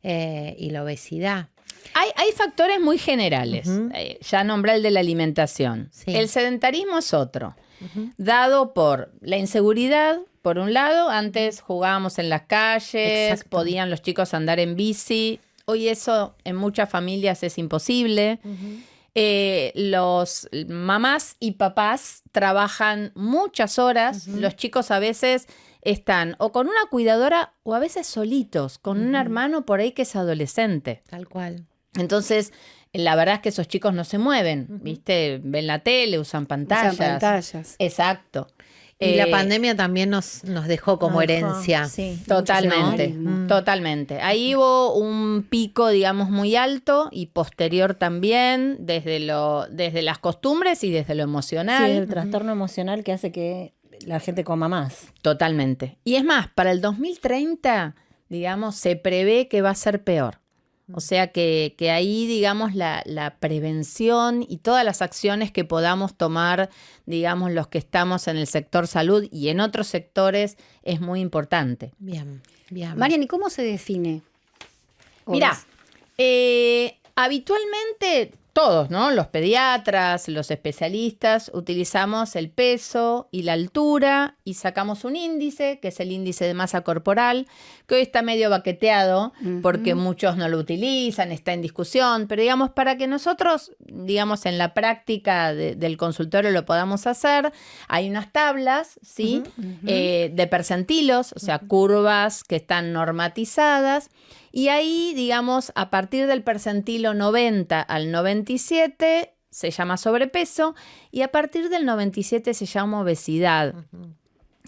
y la obesidad. Hay factores muy generales. Ujú. Ya nombré el de la alimentación. Sí. El sedentarismo es otro. Ujú. Dado por la inseguridad, por un lado, antes jugábamos en las calles, Exacto. podían los chicos andar en bici. Hoy eso en muchas familias es imposible. Los mamás y papás trabajan muchas horas. Los chicos a veces están o con una cuidadora o a veces solitos, con un hermano por ahí que es adolescente. Tal cual. Entonces, la verdad es que esos chicos no se mueven, ¿viste? Ven la tele, usan pantallas. Usan pantallas. Exacto. Y la pandemia también nos dejó como Nos dejó, herencia. Sí. Totalmente, sedentarismo. totalmente. Ahí hubo un pico, digamos, muy alto y posterior también desde las costumbres y desde lo Sí, emocional. el trastorno emocional que hace que la gente coma más. Totalmente. Y es más, para el 2030, digamos, se prevé que va a ser peor. O sea que ahí, digamos, la prevención y todas las acciones que podamos tomar, digamos, los que estamos en el sector salud y en otros sectores, es muy importante. Bien, bien. Marian, ¿y cómo se define? Mirá, habitualmente todos, ¿no? Los pediatras, los especialistas, utilizamos el peso y la altura y sacamos un índice, que es el índice de masa corporal, que hoy está medio baqueteado porque muchos no lo utilizan, está en discusión, pero digamos, para que nosotros, digamos, en la práctica del consultorio lo podamos hacer, hay unas tablas, ¿sí? De percentilos, o sea, curvas que están normatizadas. Y ahí, digamos, a partir del percentilo 90 al 97 se llama sobrepeso y a partir del 97 se llama obesidad.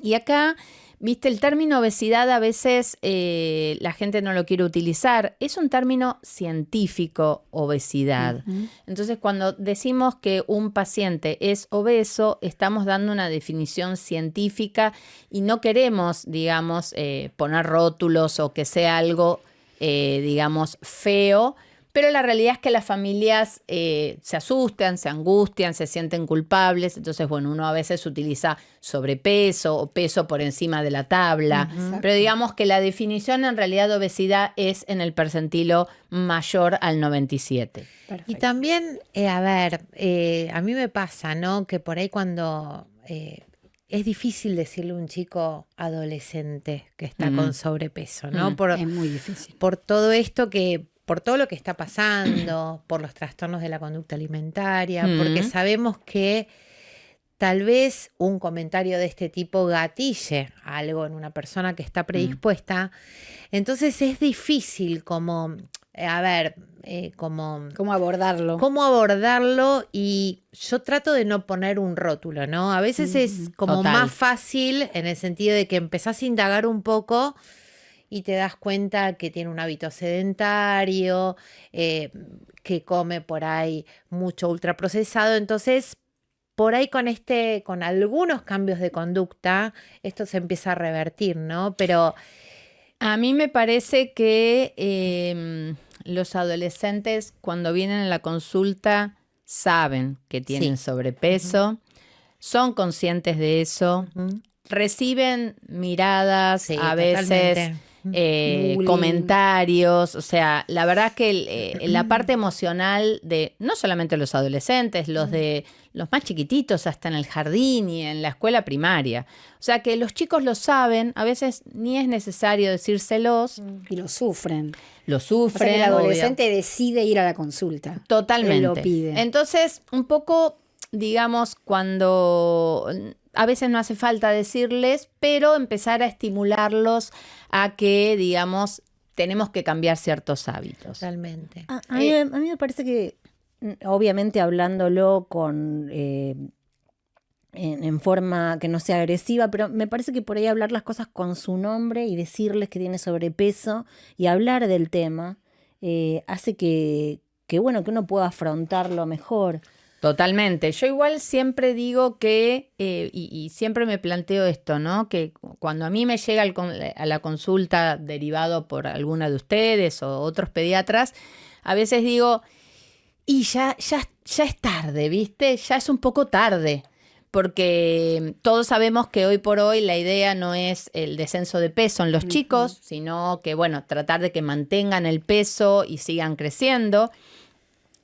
Y acá, viste, el término obesidad a veces la gente no lo quiere utilizar. Es un término científico, obesidad. Entonces, cuando decimos que un paciente es obeso, estamos dando una definición científica y no queremos, digamos, poner rótulos o que sea algo digamos, feo, pero la realidad es que las familias se asustan, se angustian, se sienten culpables, entonces, bueno, uno a veces utiliza sobrepeso o peso por encima de la tabla, pero digamos que la definición en realidad de obesidad es en el percentilo mayor al 97. Perfecto. Y también, a mí me pasa, ¿no? Que por ahí cuando es difícil decirle a un chico adolescente que está con sobrepeso, ¿no? Es muy difícil. Por todo lo que está pasando, por los trastornos de la conducta alimentaria, porque sabemos que tal vez un comentario de este tipo gatille algo en una persona que está predispuesta. Entonces es difícil como ¿Cómo abordarlo? cómo abordarlo, y yo trato de no poner un rótulo, ¿no? A veces es como Total. más fácil en el sentido de que empezás a indagar un poco y te das cuenta que tiene un hábito sedentario, que come por ahí mucho ultraprocesado. Entonces, por ahí con algunos cambios de conducta, esto se empieza a revertir, ¿no? Pero A mí me parece que los adolescentes cuando vienen a la consulta saben que tienen sobrepeso, son conscientes de eso, reciben miradas, sí, a veces totalmente. Bullying. comentarios, o sea, la verdad que la parte emocional de no solamente los adolescentes, los de los más chiquititos hasta en el jardín y en la escuela primaria, o sea que los chicos lo saben, a veces ni es necesario decírselos, Y lo sufren. lo O sea que sufren, el adolescente decide ir a la consulta. totalmente. Él lo pide. Entonces, un poco, digamos, cuando a veces no hace falta decirles, pero empezar a estimularlos a que, digamos, tenemos que cambiar ciertos hábitos. Totalmente. A mí me parece que, obviamente hablándolo con en forma que no sea agresiva, pero me parece que por ahí hablar las cosas con su nombre y decirles que tiene sobrepeso y hablar del tema hace que bueno, que uno pueda afrontarlo mejor. Totalmente. Yo igual siempre digo que, y siempre me planteo esto, ¿no? Que cuando a mí me llega a la consulta derivado por alguna de ustedes o otros pediatras, a veces digo, y ya es tarde, ¿viste? Ya es un poco tarde. porque todos sabemos que hoy por hoy la idea no es el descenso de peso en los chicos, sino que, bueno, tratar de que mantengan el peso y sigan creciendo.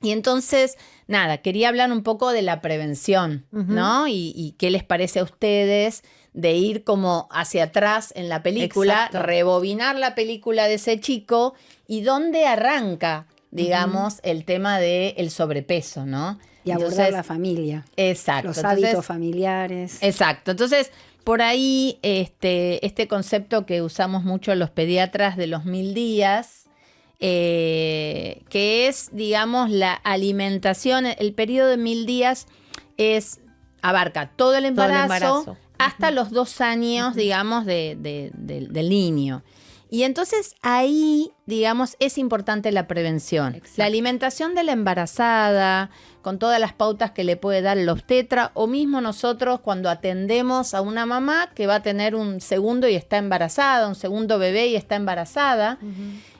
Y entonces, nada, quería hablar un poco de la prevención, ¿no? Y qué les parece a ustedes de ir como hacia atrás en la película, Exacto. rebobinar la película de ese chico y dónde arranca, digamos, el tema del sobrepeso, ¿no? Y abordar Entonces, la familia, exacto. los Entonces, hábitos familiares. exacto. Entonces, por ahí, este concepto que usamos mucho los pediatras de los 1000 días, que es, digamos, la alimentación, el periodo de 1000 días abarca todo el embarazo, hasta los 2 años, digamos, del niño. Y entonces ahí, digamos, es importante la prevención. Exacto. La alimentación de la embarazada, con todas las pautas que le puede dar el obstetra, o mismo nosotros cuando atendemos a una mamá que va a tener un segundo y está embarazada, un segundo bebé y está embarazada,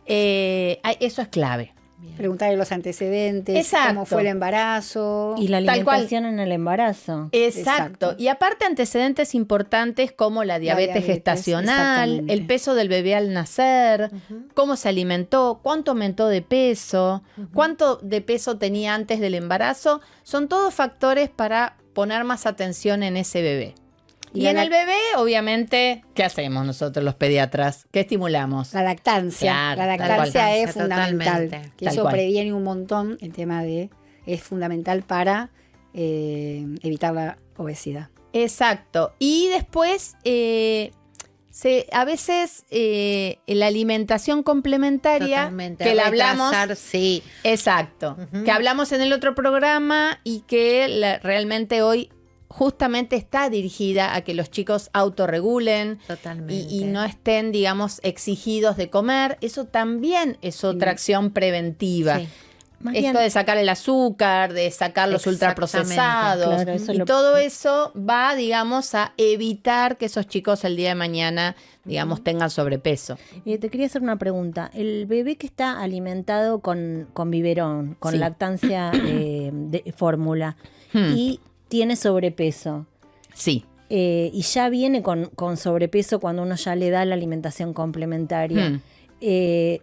eso es clave. Preguntarle los antecedentes, Exacto. cómo fue el embarazo. Y la Tal cual. alimentación en el embarazo. Exacto. Exacto. Y aparte antecedentes importantes como la diabetes diabetes, gestacional, exactamente. el peso del bebé al nacer, cómo se alimentó, cuánto aumentó de peso, cuánto de peso tenía antes del embarazo. Son todos factores para poner más atención en ese bebé. Y en el bebé, obviamente, ¿qué hacemos nosotros los pediatras? ¿Qué estimulamos? La lactancia. Claro, La tal lactancia cual. es fundamental. Totalmente. Que Tal eso cual. previene un montón el tema es fundamental para evitar la obesidad. Exacto. Y después, a veces la alimentación complementaria, Totalmente. que la hablamos, Retrasar, sí. exacto, Ujú. que hablamos en el otro programa y que realmente hoy justamente está dirigida a que los chicos autorregulen Totalmente. y no estén, digamos, exigidos de comer. Eso también es otra acción preventiva. Sí. Más Esto bien, de sacar el azúcar, de sacar los Exactamente. ultraprocesados, Claro, eso y lo- todo eso va, digamos, a evitar que esos chicos el día de mañana, digamos, tengan sobrepeso. te quería hacer una pregunta. El bebé que está alimentado con biberón, con Sí. lactancia de fórmula Hmm. y tiene sobrepeso, Sí. y ya viene con sobrepeso cuando uno ya le da la alimentación complementaria, Hmm. ¿qué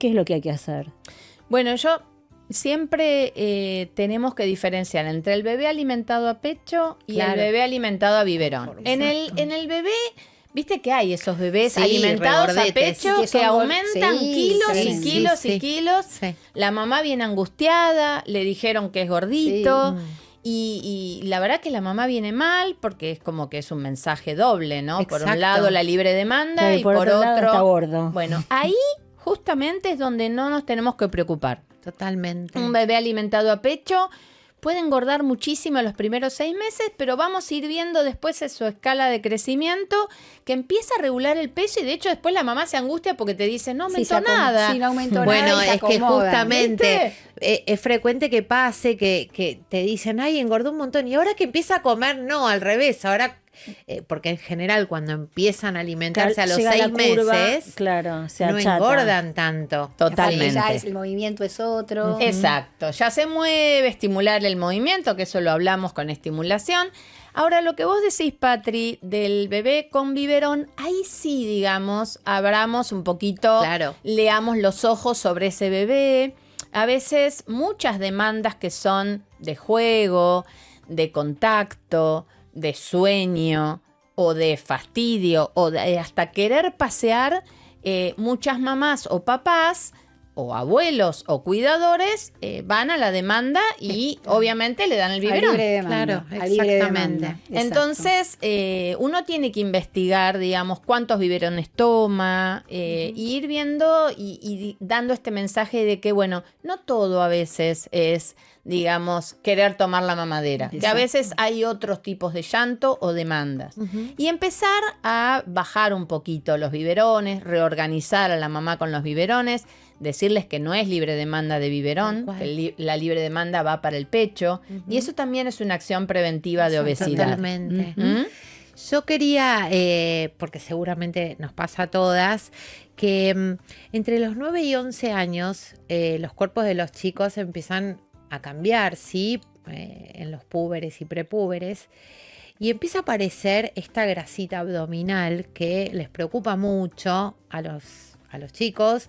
es lo que hay que hacer? Bueno, yo siempre tenemos que diferenciar entre el bebé alimentado a pecho y Claro. el bebé alimentado a biberón. Por En el bebé, viste que hay esos bebés Sí, alimentados a regordetes. pecho Sí, que que son aumentan sí, kilos y tremendo. kilos Sí, y sí. kilos. Sí. La mamá viene angustiada, le dijeron que es gordito. Sí. Y la verdad que la mamá viene mal porque es como que es un mensaje doble, ¿no? Por un Exacto. lado la libre demanda Claro, y por otro lado está gordo. Bueno, ahí justamente es donde no nos tenemos que preocupar. Totalmente. Un bebé alimentado a pecho puede engordar muchísimo los primeros 6 meses, pero vamos a ir viendo después en su escala de crecimiento que empieza a regular el peso y de hecho después la mamá se angustia porque te dice no Sí, aumentó nada. Sí, no aumentó Bueno, nada y se es que acomoda. justamente es frecuente que pase que te dicen, ay, engordó un montón. Y ahora que empieza a comer, no, al revés. Ahora, porque en general cuando empiezan a alimentarse a los Llega 6 la curva, meses, claro, se no achata. engordan tanto. Totalmente. Ya el movimiento es otro. Exacto, ya se mueve, estimular el movimiento, que eso lo hablamos con estimulación. Ahora, lo que vos decís, Patri, del bebé con biberón, ahí sí, digamos, abramos un poquito, Claro. leamos los ojos sobre ese bebé. A veces muchas demandas que son de juego, de contacto, de sueño o de fastidio o de hasta querer pasear, muchas mamás o papás o abuelos o cuidadores van a la demanda y obviamente le dan el Al biberón. libre demanda. Claro, al libre exactamente. demanda. Exacto. Entonces, uno tiene que investigar, digamos, cuántos biberones toma, y ir viendo y dando este mensaje de que, bueno, no todo a veces es, digamos, querer tomar la mamadera, que a Exacto. veces hay otros tipos de llanto o demandas. Y empezar a bajar un poquito los biberones, reorganizar a la mamá con los biberones, decirles que no es libre demanda de biberón, Tal cual. que la libre demanda va para el pecho, y eso también es una acción preventiva de obesidad. Totalmente. ¿Mm? Yo quería, porque seguramente nos pasa a todas, que entre los 9 y 11 años los cuerpos de los chicos empiezan a cambiar, ¿sí? en los púberes y prepúberes, y empieza a aparecer esta grasita abdominal que les preocupa mucho a los chicos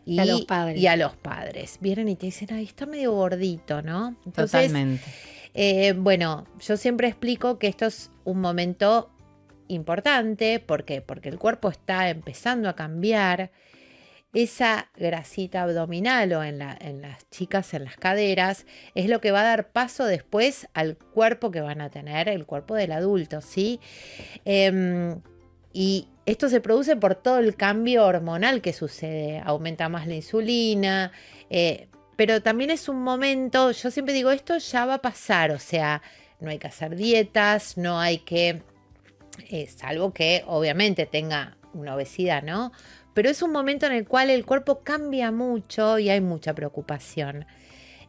Y a los padres. y a los padres. Vienen y te dicen, ay, está medio gordito, ¿no? Entonces, Totalmente. bueno, yo siempre explico que esto es un momento importante. ¿Por qué? Porque el cuerpo está empezando a cambiar. Esa grasita abdominal o en las chicas, en las caderas, es lo que va a dar paso después al cuerpo que van a tener, el cuerpo del adulto, ¿sí? Y esto se produce por todo el cambio hormonal que sucede. Aumenta más la insulina, pero también es un momento, yo siempre digo, esto ya va a pasar, o sea, no hay que hacer dietas, no hay que, salvo que obviamente tenga una obesidad, ¿no? Pero es un momento en el cual el cuerpo cambia mucho y hay mucha preocupación.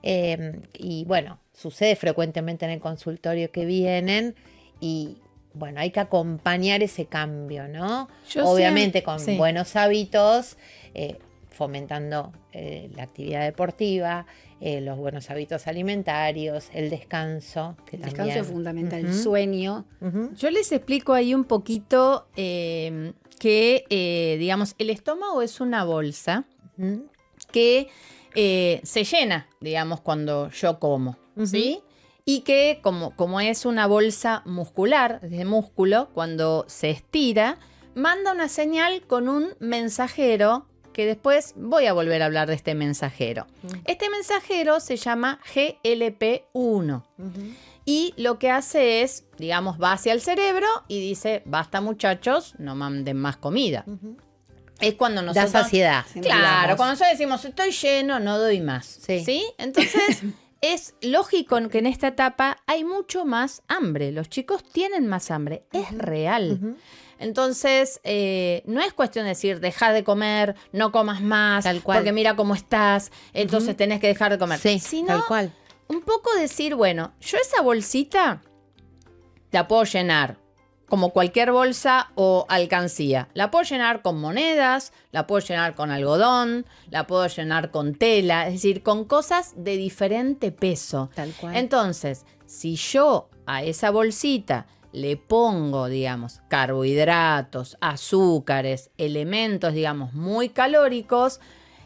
Y bueno, sucede frecuentemente en el consultorio que vienen y bueno, hay que acompañar ese cambio, ¿no? Obviamente con sí. buenos hábitos, fomentando la actividad deportiva, los buenos hábitos alimentarios, el descanso. Que El descanso también. es fundamental, el Ujú, sueño. ujú, Yo les explico ahí un poquito que, digamos, el estómago es una bolsa ujú. que se llena, digamos, cuando yo como, ¿sí? Y que como es una bolsa muscular, de músculo, cuando se estira, manda una señal con un mensajero que después voy a volver a hablar de este mensajero. Este mensajero se llama GLP-1 y lo que hace es, digamos, va hacia el cerebro y dice, basta muchachos, no manden más comida. Es cuando Da nosotros... saciedad. Claro, digamos. cuando nosotros decimos estoy lleno, no doy más. Sí. ¿Sí? Entonces, es lógico que en esta etapa hay mucho más hambre. Los chicos tienen más hambre. Es real. Ujú. Entonces, no es cuestión de decir, deja de comer, no comas más, Tal cual. porque mira cómo estás, entonces tenés que dejar de comer. Sí, Sino, tal cual. un poco decir, bueno, yo esa bolsita la puedo llenar como cualquier bolsa o alcancía. La puedo llenar con monedas, la puedo llenar con algodón, la puedo llenar con tela, es decir, con cosas de diferente peso. Tal cual. Entonces, si yo a esa bolsita le pongo, digamos, carbohidratos, azúcares, elementos, digamos, muy calóricos,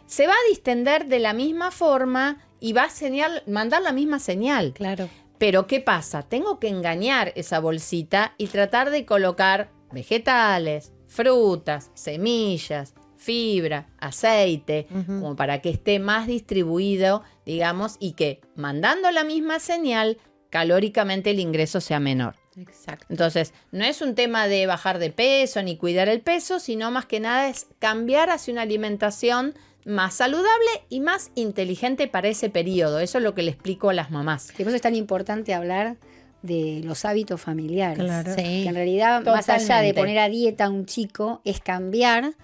se va a distender de la misma forma y va a mandar la misma señal. Claro. Pero ¿qué pasa? Tengo que engañar esa bolsita y tratar de colocar vegetales, frutas, semillas, fibra, aceite, como para que esté más distribuido, digamos, y que mandando la misma señal, calóricamente el ingreso sea menor. Exacto. Entonces, no es un tema de bajar de peso ni cuidar el peso, sino más que nada es cambiar hacia una alimentación más saludable y más inteligente para ese periodo. Eso es lo que le explico a las mamás. Que por eso es tan importante hablar de los hábitos familiares. Claro. Sí. Que en realidad, más allá de Totalmente. poner a dieta a un chico, es cambiar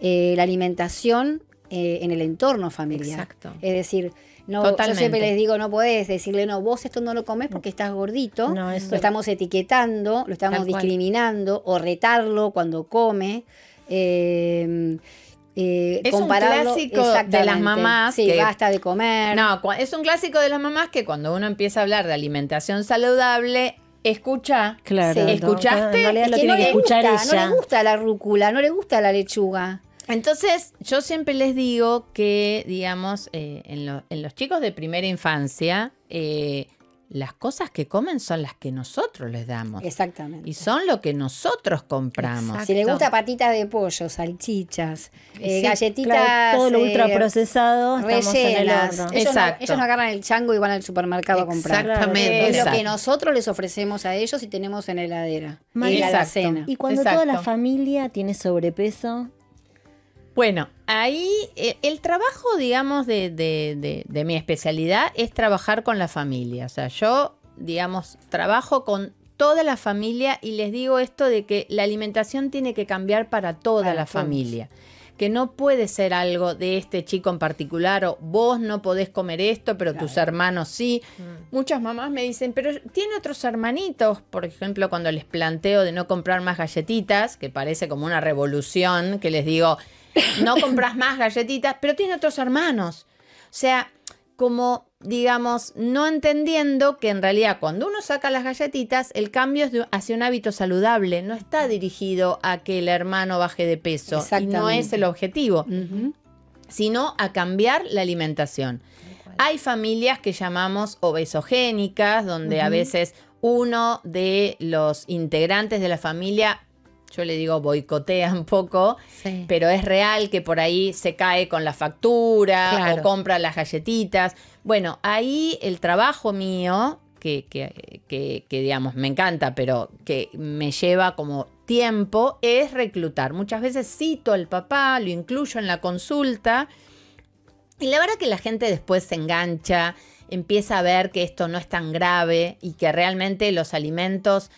la alimentación en el entorno familiar. Exacto. Es decir, no, Totalmente. yo siempre les digo, no podés decirle, no, vos esto no lo comés porque estás gordito. No, eso- Lo estamos etiquetando, lo estamos Tal cual. discriminando o retarlo cuando come. Es un compararlo, clásico de las exactamente. mamás Sí, que- basta de comer. No, es un clásico de las mamás que cuando uno empieza a hablar de alimentación saludable, escucha. Claro. Sí. no, ¿Escuchaste? En realidad Es lo que tiene no que le escuchar gusta, ella. no le gusta la rúcula, no le gusta la lechuga. Entonces, yo siempre les digo que, digamos, en los chicos de primera infancia, las cosas que comen son las que nosotros les damos. Exactamente. Y son lo que nosotros compramos. Exacto. Si le gusta patitas de pollo, salchichas, Sí, galletitas Claro, todo lo ultraprocesado estamos en el rellenas. horno. Exacto. Ellos no agarran el chango y van al supermercado a comprar. Exactamente. Es lo Exacto. que nosotros les ofrecemos a ellos y tenemos en la heladera. María, Y en la exacto. alacena. Y cuando Exacto. toda la familia tiene sobrepeso, Bueno, ahí el trabajo, digamos, de mi especialidad es trabajar con la familia. O sea, yo, digamos, trabajo con toda la familia y les digo esto de que la alimentación tiene que cambiar para toda Para la todos. familia. Que no puede ser algo de este chico en particular o vos no podés comer esto, pero tus hermanos sí. Muchas mamás me dicen, pero tiene otros hermanitos. Por ejemplo, cuando les planteo de no comprar más galletitas, que parece como una revolución, que les digo, no compras más galletitas, pero tiene otros hermanos. O sea, como digamos, no entendiendo que en realidad cuando uno saca las galletitas, el cambio es hacia un hábito saludable, no está dirigido a que el hermano baje de peso, y no es el objetivo, sino a cambiar la alimentación. Hay familias que llamamos obesogénicas, donde a veces uno de los integrantes de la familia, yo le digo boicotea un poco, pero es real que por ahí se cae con la factura o compra las galletitas. Bueno, ahí el trabajo mío, que digamos me encanta, pero que me lleva como tiempo, es reclutar. Muchas veces cito al papá, lo incluyo en la consulta, y la verdad que la gente después se engancha, empieza a ver que esto no es tan grave y que realmente los alimentos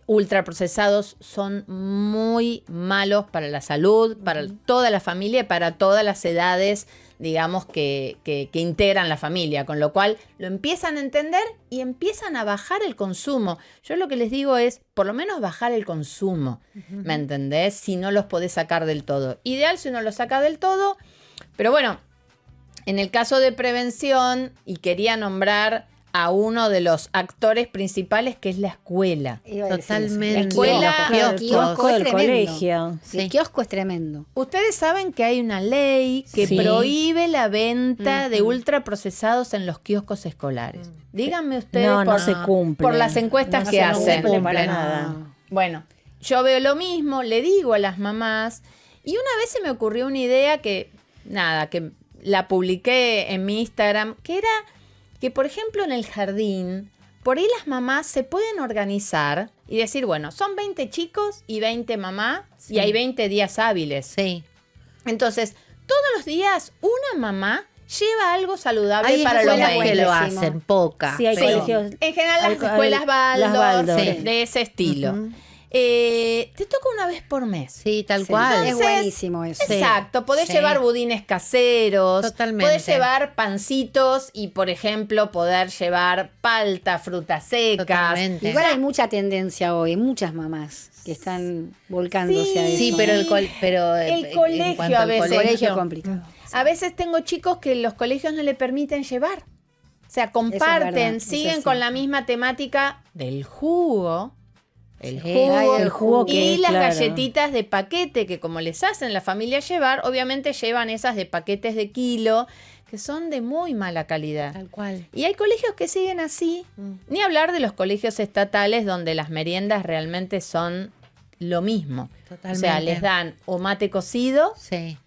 ultraprocesados son muy malos para la salud, para toda la familia y para todas las edades, digamos, que integran la familia, con lo cual lo empiezan a entender y empiezan a bajar el consumo. Yo lo que les digo es, por lo menos bajar el consumo, ¿me entendés? Si no los podés sacar del todo. Ideal si uno los saca del todo, pero bueno, en el caso de prevención, y quería nombrar a uno de los actores principales, que es la escuela. Totalmente. La escuela, el kiosco del es colegio. El kiosco es tremendo. Ustedes saben que hay una ley que prohíbe la venta de ultraprocesados en los kioscos escolares. Díganme ustedes No se cumple. por las encuestas que hacen. No se cumple para nada. Bueno, yo veo lo mismo, le digo a las mamás, y una vez se me ocurrió una idea que la publiqué en mi Instagram, que era que, por ejemplo, en el jardín, por ahí las mamás se pueden organizar y decir, bueno, son 20 chicos y 20 mamás, y hay 20 días hábiles. Sí. Entonces, todos los días una mamá lleva algo saludable Hay para los escuelas 20. que lo hacen, pocas. Sí, hay pero- colegios. En general las Hay- escuelas las Waldorf, Waldorf. de ese estilo. Ujú. Te toca una vez por mes. Sí, tal Sí, cual. es buenísimo eso. Sí. Exacto, podés Sí. llevar budines caseros, Totalmente. podés llevar pancitos y, por ejemplo, poder llevar palta, frutas secas. Totalmente. Igual hay mucha tendencia hoy, muchas mamás que están volcándose a eso. Sí, pero el El colegio en cuanto a al veces. El colegio es complicado. A veces tengo chicos que los colegios no le permiten llevar. O sea, comparten, verdad, eso siguen es con cierto. la misma temática del jugo. El Sí. jugo, Ay, el jugo que y es, las claro. galletitas de paquete, que como les hacen la familia llevar, obviamente llevan esas de paquetes de kilo, que son de muy mala calidad. Tal cual. Y hay colegios que siguen así. Ni hablar de los colegios estatales, donde las meriendas realmente son lo mismo. Totalmente. O sea, les dan o mate cocido, Sí.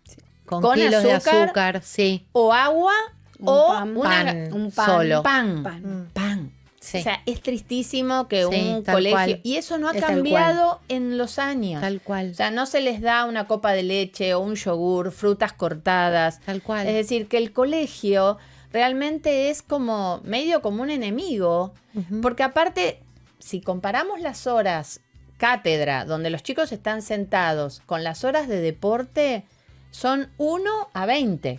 Con Con kilos de azúcar. azúcar, sí. o agua, Un o pan, un pan. solo. Pan. Sí. O sea, es tristísimo que Sí, un tal colegio... cual. Y eso no ha Es tal cambiado en los años. Tal cual. O sea, no se les da una copa de leche o un yogur, frutas cortadas. Tal cual. Es decir, que el colegio realmente es como medio como un enemigo. Ujú. Porque aparte, si comparamos las horas cátedra, donde los chicos están sentados, con las horas de deporte, son 1 a 20.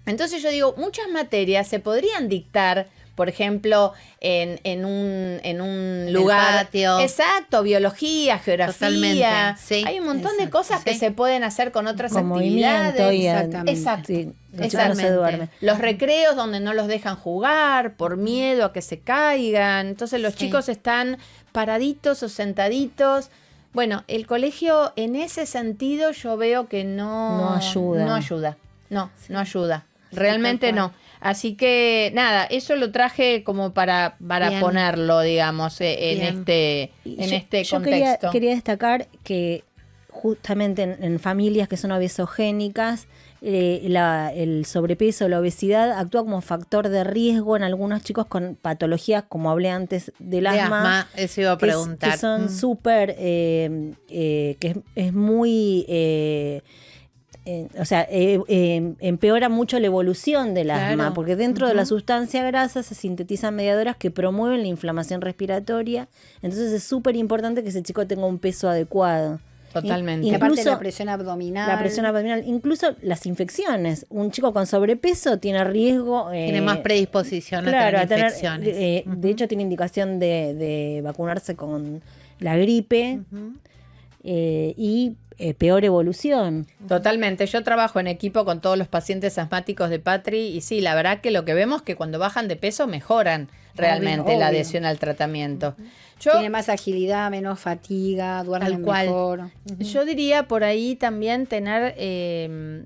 Entonces yo digo, muchas materias se podrían dictar, por ejemplo, en un el lugar. patio. Exacto, biología, geografía. Totalmente, sí. Hay un montón de Exacto, cosas que sí. se pueden hacer con otras Con actividades. movimiento y Exactamente. Exacto. sí, los chicos no Exactamente. se duermen. Los recreos donde no los dejan jugar por miedo a que se caigan. Entonces los Sí. chicos están paraditos o sentaditos. Bueno, el colegio en ese sentido yo veo que No ayuda. No ayuda. No ayuda. Realmente tal cual. no. Así que nada, eso lo traje como para Bien. ponerlo, digamos, en Bien. Y en yo- este yo contexto. quería destacar que justamente en familias que son obesogénicas, el sobrepeso, la obesidad actúa como factor de riesgo en algunos chicos con patologías, como hablé antes, del De asma. asma, eso iba a que es- preguntar. que son súper, que es muy, o sea, empeora mucho la evolución del Claro. asma, porque dentro de la sustancia grasa se sintetizan mediadoras que promueven la inflamación respiratoria, entonces es súper importante que ese chico tenga un peso adecuado. Totalmente. Y aparte Incluso la presión abdominal. la presión abdominal, incluso las infecciones. Un chico con sobrepeso tiene riesgo. Tiene más predisposición claro, a a tener tener, infecciones. de hecho, tiene indicación de vacunarse con la gripe. Ujú. Y peor evolución. Totalmente. Yo trabajo en equipo con todos los pacientes asmáticos de Patri y sí, la verdad que lo que vemos es que cuando bajan de peso mejoran realmente Obvio, la obvio. adhesión al tratamiento. Yo, Tiene más agilidad, menos fatiga, duermen Tal cual. mejor. yo diría por ahí también tener,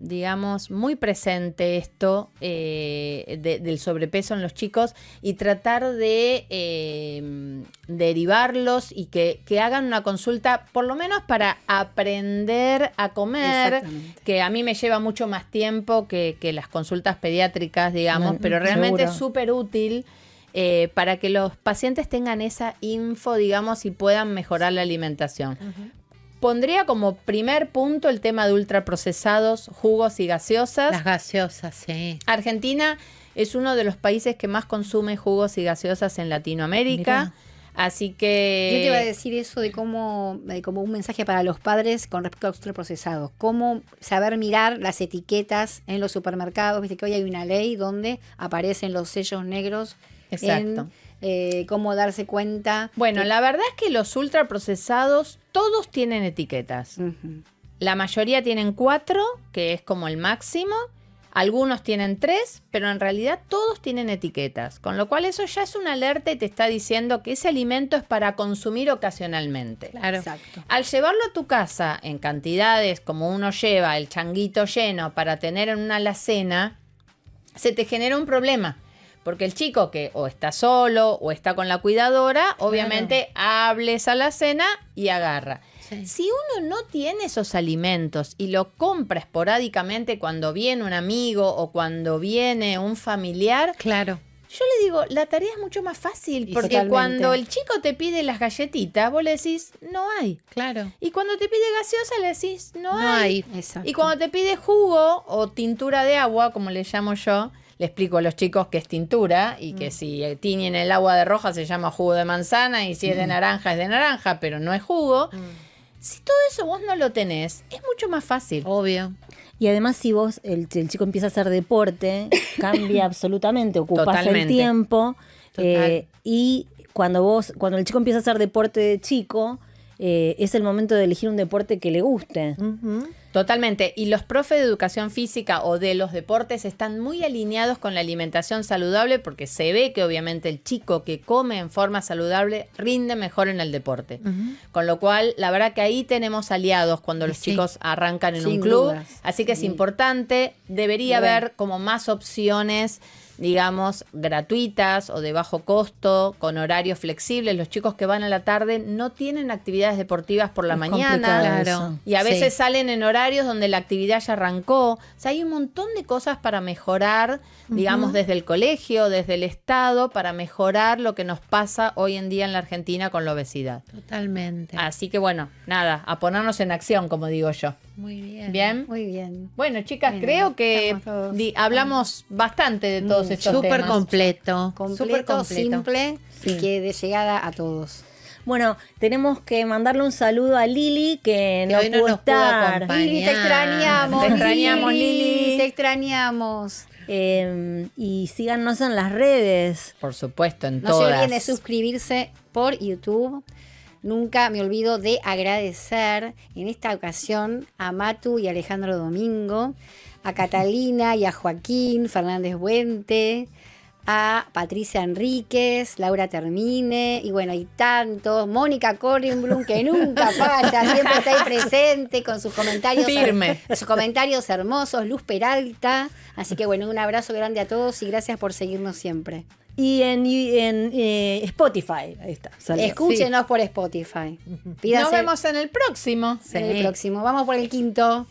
digamos, muy presente esto del sobrepeso en los chicos y tratar de derivarlos y que hagan una consulta, por lo menos para aprender a comer, Exactamente. que a mí me lleva mucho más tiempo que las consultas pediátricas, digamos, Bueno, pero realmente seguro. es súper útil. Para que los pacientes tengan esa info, digamos, y puedan mejorar la alimentación. Pondría como primer punto el tema de ultraprocesados, jugos y gaseosas. Las gaseosas, sí. Argentina es uno de los países que más consume jugos y gaseosas en Latinoamérica. Mirá. Así que... Yo te iba a decir eso de cómo, como un mensaje para los padres con respecto a los ultraprocesados. Cómo saber mirar las etiquetas en los supermercados. Viste que hoy hay una ley donde aparecen los sellos negros. Exacto. Cómo darse cuenta. Bueno, la verdad es que los ultraprocesados todos tienen etiquetas. Ujú. La mayoría tienen 4, que es como el máximo. Algunos tienen 3, pero en realidad todos tienen etiquetas. Con lo cual eso ya es una alerta y te está diciendo que ese alimento es para consumir ocasionalmente. Claro. Exacto. Al llevarlo a tu casa en cantidades como uno lleva el changuito lleno para tener en una alacena, se te genera un problema. Porque el chico que o está solo o está con la cuidadora, obviamente hables a la cena y agarra. Sí. Si uno no tiene esos alimentos y lo compra esporádicamente cuando viene un amigo o cuando viene un familiar, Claro. yo le digo, la tarea es mucho más fácil. Y Porque totalmente. cuando el chico te pide las galletitas, vos le decís, no hay. Claro. Y cuando te pide gaseosa, le decís, no No hay. hay. Exacto. Y cuando te pide jugo o tintura de agua, como le llamo yo, le explico a los chicos que es tintura y que si tiñen el agua de roja se llama jugo de manzana y si es de naranja es de naranja, pero no es jugo. Si todo eso vos no lo tenés, es mucho más fácil. Obvio. Y además si vos, el chico empieza a hacer deporte, cambia absolutamente, ocupás el Totalmente. tiempo. Total. Y cuando el chico empieza a hacer deporte de chico, es el momento de elegir un deporte que le guste. Totalmente. Y los profes de educación física o de los deportes están muy alineados con la alimentación saludable porque se ve que obviamente el chico que come en forma saludable rinde mejor en el deporte. Con lo cual, la verdad que ahí tenemos aliados cuando los Sí. chicos arrancan en Sin un club. dudas. Así que es Sí. importante, debería Re. haber como más opciones, digamos, gratuitas o de bajo costo, con horarios flexibles. Los chicos que van a la tarde no tienen actividades deportivas por la Es mañana. complicado Claro. eso. Y a Sí. veces salen en horarios donde la actividad ya arrancó. O sea, hay un montón de cosas para mejorar, digamos, desde el colegio, desde el Estado, para mejorar lo que nos pasa hoy en día en la Argentina con la obesidad. Totalmente. Así que bueno, nada, a ponernos en acción, como digo yo. Muy bien. ¿Bien? Muy bien. Bueno, chicas, Bueno, creo que estamos todos- hablamos bastante de todos estos Súper temas. completo. Completo, Súper completo. simple y que de llegada a todos. Bueno, tenemos que mandarle un saludo a Lili que no hoy no pudo nos pudo estar. acompañar. Lili, te extrañamos. Te extrañamos, Lili. Te extrañamos. Y síganos en las redes. Por supuesto, en No todas. se olviden de suscribirse por YouTube. Nunca me olvido de agradecer en esta ocasión a Matu y Alejandro Domingo, a Catalina y a Joaquín Fernández Buente, a Patricia Enríquez, Laura Termine y bueno, y tantos, Mónica Correnblum, que nunca falla, siempre está ahí presente con sus comentarios, Firme. sus comentarios hermosos, Luz Peralta. Así que bueno, un abrazo grande a todos y gracias por seguirnos siempre. Y en Spotify. Ahí está. Saludos. Escúchenos por Spotify. Nos Pídanse vemos en el próximo. en el próximo. Vamos por el quinto.